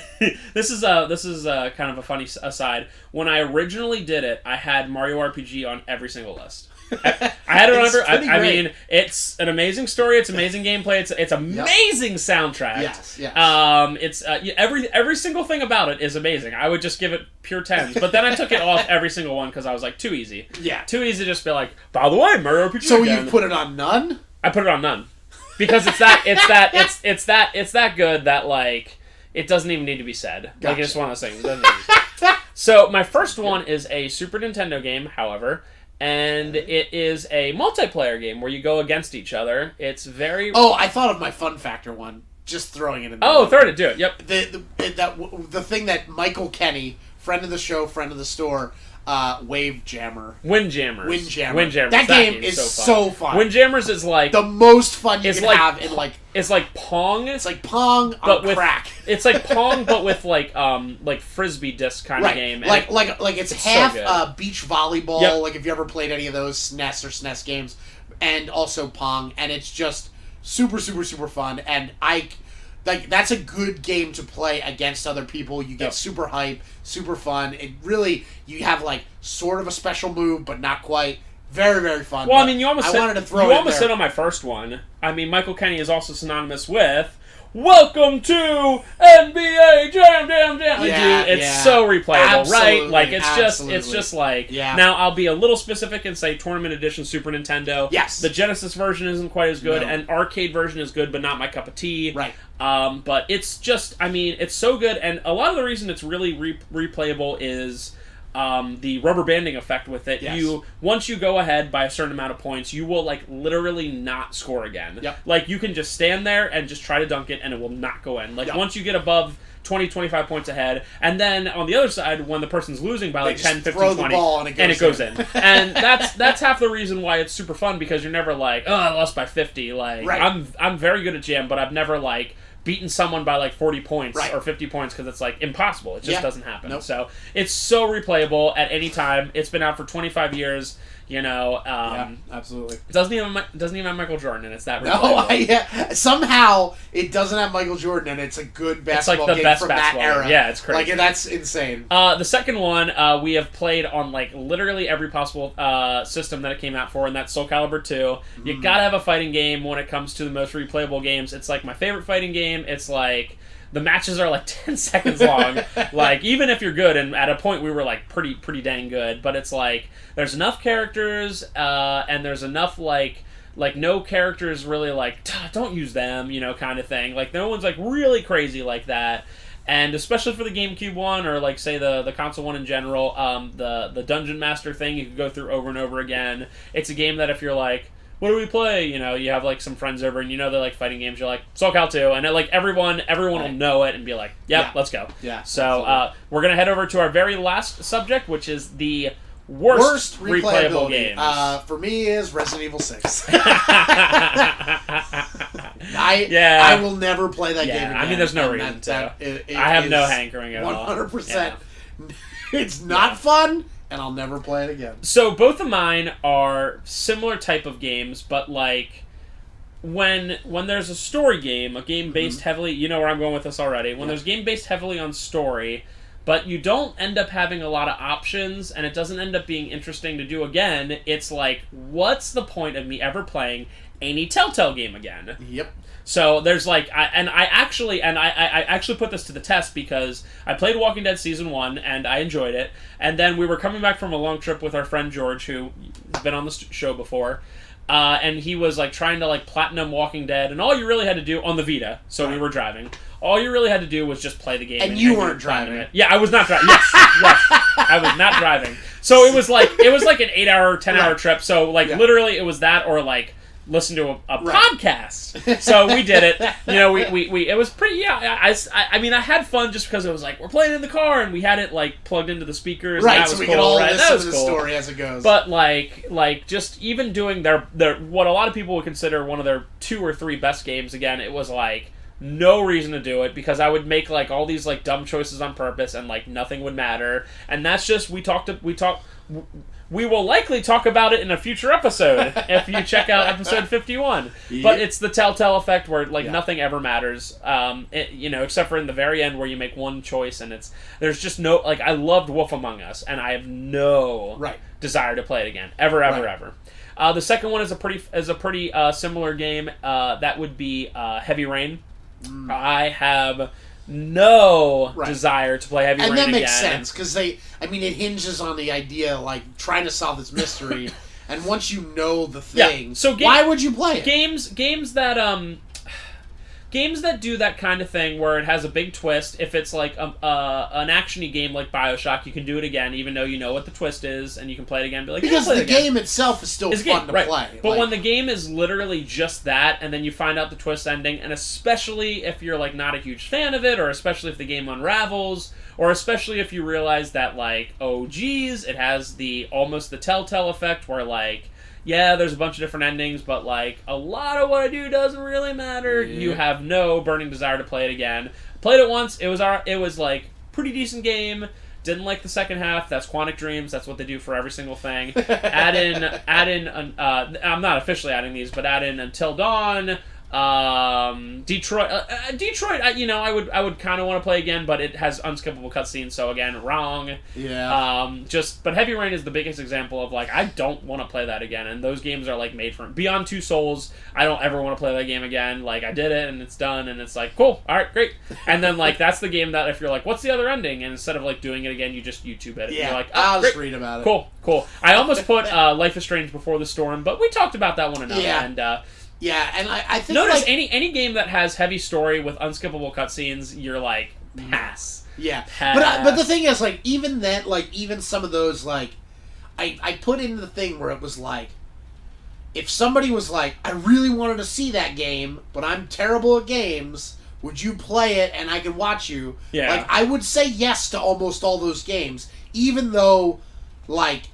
this is kind of a funny aside. When I originally did it, I had Mario RPG on every single list. I had it on every. I mean, it's an amazing story. It's amazing gameplay. It's amazing soundtrack. Yes. It's every single thing about it is amazing. I would just give it pure 10s. But then I took it off every single one because I was like, too easy. Yeah. Too easy to just be like, by the way, Mario RPG. So you put it on none? I put it on none because it's that good that like it doesn't even need to be said. Gotcha. Like it's one of those things. It doesn't need to be said. So my first one is a Super Nintendo game, however. And it is a multiplayer game where you go against each other. It's very... Oh, I thought of my Fun Factor one. Just throwing it in there. Oh, throw it. Do it. Yep. The thing that Michael Kenny, friend of the show, friend of the store, Windjammers. That game is so fun. Windjammers is like... the most fun you can have in like... It's like Pong. It's like Pong on crack. It's like Pong, but with like Frisbee disc kind of game. Like it's half so beach volleyball, yep. Like if you ever played any of those SNES or SNES games, and also Pong, and it's just super, super, super fun. And that's a good game to play against other people. You get super hype, super fun. It really, you have like sort of a special move, but not quite. Very, very fun. Well, I mean, you almost hit on my first one. I mean, Michael Kenny is also synonymous with "Welcome to NBA Jam Jam Jam." Yeah, it's so replayable, absolutely, right? Like it's just like. Yeah. Now I'll be a little specific and say Tournament Edition Super Nintendo. Yes. The Genesis version isn't quite as good, and arcade version is good, but not my cup of tea. Right. But it's just, I mean, it's so good, and a lot of the reason it's really replayable is. the rubber banding effect with it. Yes. Once you go ahead by a certain amount of points, you will like literally not score again. Yep. Like you can just stand there and just try to dunk it and it will not go in. Like once you get above 20, 25 points ahead, and then on the other side, when the person's losing by like 10, 15, 20, and it goes in. And that's half the reason why it's super fun, because you're never like, oh, I lost by 50. Like I'm very good at GM, but I've never like beaten someone by like 40 points or 50 points, because it's like impossible. It just doesn't happen. Nope. So it's so replayable at any time. It's been out for 25 years. You know, absolutely. It doesn't even have Michael Jordan, and it's that replayable. No, somehow it doesn't have Michael Jordan, and it's a good basketball game from that era. Yeah, it's crazy. Like, that's insane. The second one we have played on like literally every possible system that it came out for, and that's Soul Calibur 2. You gotta have a fighting game when it comes to the most replayable games. It's like my favorite fighting game. It's like the matches are like 10 seconds long. Like, even if you're good, and at a point we were like pretty dang good, but it's like there's enough characters and there's enough like no characters really like don't use them, you know, kind of thing. Like no one's like really crazy like that. And especially for the GameCube one, or like say the console one in general, the Dungeon Master thing you can go through over and over again. It's a game that if you're like, what do we play? You know, you have like some friends over, and you know they like fighting games. You're like, Soul Cal 2, and like everyone will know it and be like, yep, let's go. Yeah. So we're gonna head over to our very last subject, which is the worst replayable games. For me, is Resident Evil 6. I will never play that game again. I mean, there's no reason to. I have no hankering at all. 100%. Yeah. It's not fun. And I'll never play it again. So both of mine are similar type of games, but like when there's a story game, a game based heavily, you know where I'm going with this already. When there's a game based heavily on story, but you don't end up having a lot of options, and it doesn't end up being interesting to do again, it's like, what's the point of me ever playing any Telltale game again? Yep. So there's like, I actually put this to the test, because I played Walking Dead Season 1, and I enjoyed it, and then we were coming back from a long trip with our friend George, who has been on the show before, and he was like trying to like platinum Walking Dead, and all you really had to do, on the Vita, so we were driving, all you really had to do was just play the game. And you weren't driving it. Yeah, I was not driving. Yes, I was not driving. So it was like an 8-hour, 10-hour trip, so like literally it was that, or like listen to a podcast. So we did it. You know, we it was pretty. I mean, I had fun just because it was like we're playing in the car, and we had it like plugged into the speakers. Right, and that so was we cool, could all right? listen That was to the cool. story as it goes. But like just even doing their what a lot of people would consider one of their 2 or 3 best games again, it was like no reason to do it, because I would make like all these like dumb choices on purpose, and like nothing would matter. And that's just we will likely talk about it in a future episode if you check out episode 51. Yep. But it's the Telltale effect, where like nothing ever matters, you know, except for in the very end where you make one choice, and there's just no, like, I loved Wolf Among Us, and I have no desire to play it again, ever. The second one is a pretty similar game. That would be Heavy Rain. I have no desire to play Heavy Rain again. And that makes sense, because it hinges on the idea, like, trying to solve this mystery, and once you know the thing, so why would you play it? Games that do that kind of thing, where it has a big twist. If it's like an action-y game like Bioshock, you can do it again, even though you know what the twist is, and you can play it again. And be like, because the game itself is still fun to play. But when the game is literally just that, and then you find out the twist ending, and especially if you're like not a huge fan of it, or especially if the game unravels, or especially if you realize that like, oh geez, it has almost the Telltale effect, where like, yeah, there's a bunch of different endings, but like a lot of what I do doesn't really matter. Yeah. You have no burning desire to play it again. Played it once. It was like pretty decent game. Didn't like the second half. That's Quantic Dreams. That's what they do for every single thing. add in. I'm not officially adding these, but add in Until Dawn. Detroit. I would kind of want to play again, but it has unskippable cutscenes, so again, wrong. Yeah. But Heavy Rain is the biggest example of like, I don't want to play that again, and those games are like made for Beyond Two Souls. I don't ever want to play that game again. Like, I did it and it's done, and it's like, cool, all right, great. And then like that's the game that if you're like, what's the other ending, and instead of like doing it again, you just YouTube it. Yeah. You're like, I'll just read about it. Cool. I almost put Life is Strange Before the Storm, but we talked about that one enough. Yeah. And yeah, and I think notice any game that has heavy story with unskippable cutscenes, you're like, pass. Yeah, Pass. but the thing is, like, even then, like, even some of those, like, I put in the thing where it was like, if somebody was like, I really wanted to see that game, but I'm terrible at games, would you play it and I could watch you? Yeah. Like, I would say yes to almost all those games, even though, like,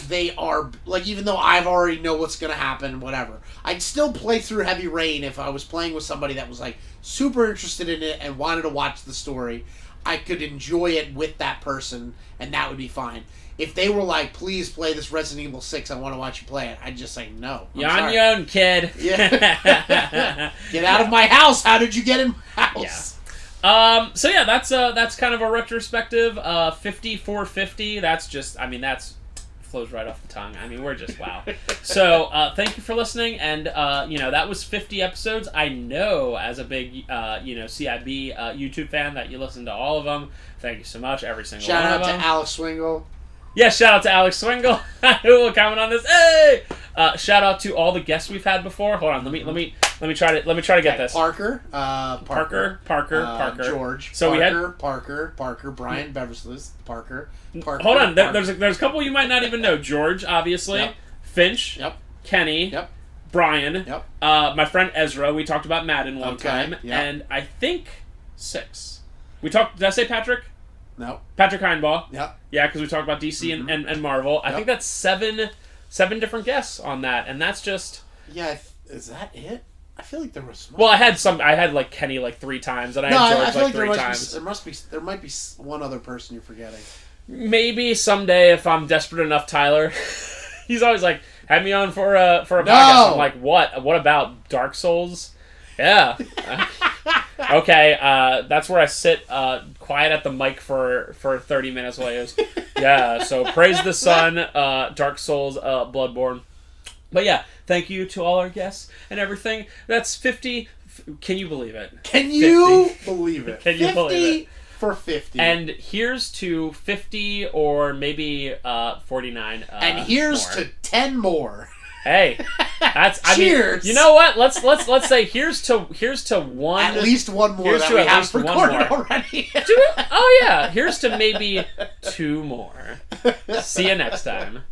they are, like, even though I've already know what's going to happen, whatever. I'd still play through Heavy Rain if I was playing with somebody that was, like, super interested in it and wanted to watch the story. I could enjoy it with that person, and that would be fine. If they were like, please play this Resident Evil 6, I want to watch you play it, I'd just say no. You're on your own, kid. Yeah. Get out of my house. How did you get in my house? Yeah. So yeah, that's kind of a retrospective. 5450. That's just, I mean, that's flows right off the tongue. I mean, we're just wow. So thank you for listening, and that was 50 episodes. I know as a big CIB YouTube fan that you listen to all of them. Thank you so much, every single one of them. Shout out to Alex Swingle. Yeah, shout out to Alex Swingle, who will comment on this. Hey, shout out to all the guests we've had before. Hold on, let me try to get this. Parker, George. So we had Parker, Brian Beversley, Parker. Hold on, there's a couple you might not even know. George, obviously. Yep. Finch. Yep. Kenny. Yep. Brian. Yep. My friend Ezra. We talked about Madden one time, yep. and I think 6. We talked. Did I say Patrick? No. Patrick Heinbaugh. Yep. Yeah, because we talked about DC and Marvel. I think that's 7 different guests on that, and that's just... Yeah, is that it? I feel like there was... Well, I had like Kenny like 3 times, and I had George like 3 times. There might be one other person you're forgetting. Maybe someday if I'm desperate enough, Tyler. He's always like, have me on for a podcast. I'm like, what? What about Dark Souls? Yeah. Okay, that's where I sit quiet at the mic for 30 minutes while he goes, yeah, so Praise the Sun, Dark Souls, Bloodborne. But yeah, thank you to all our guests and everything. That's 50. Can you believe it? Can you believe it? Can you believe it? For 50. And here's to 50 or maybe 49 and here's more. To 10 more. Hey, that's cheers. I mean, you know what? Let's say here's to one. At least one more. Here's that to we at have least one recorded more already. Oh yeah, here's to maybe 2 more. See you next time.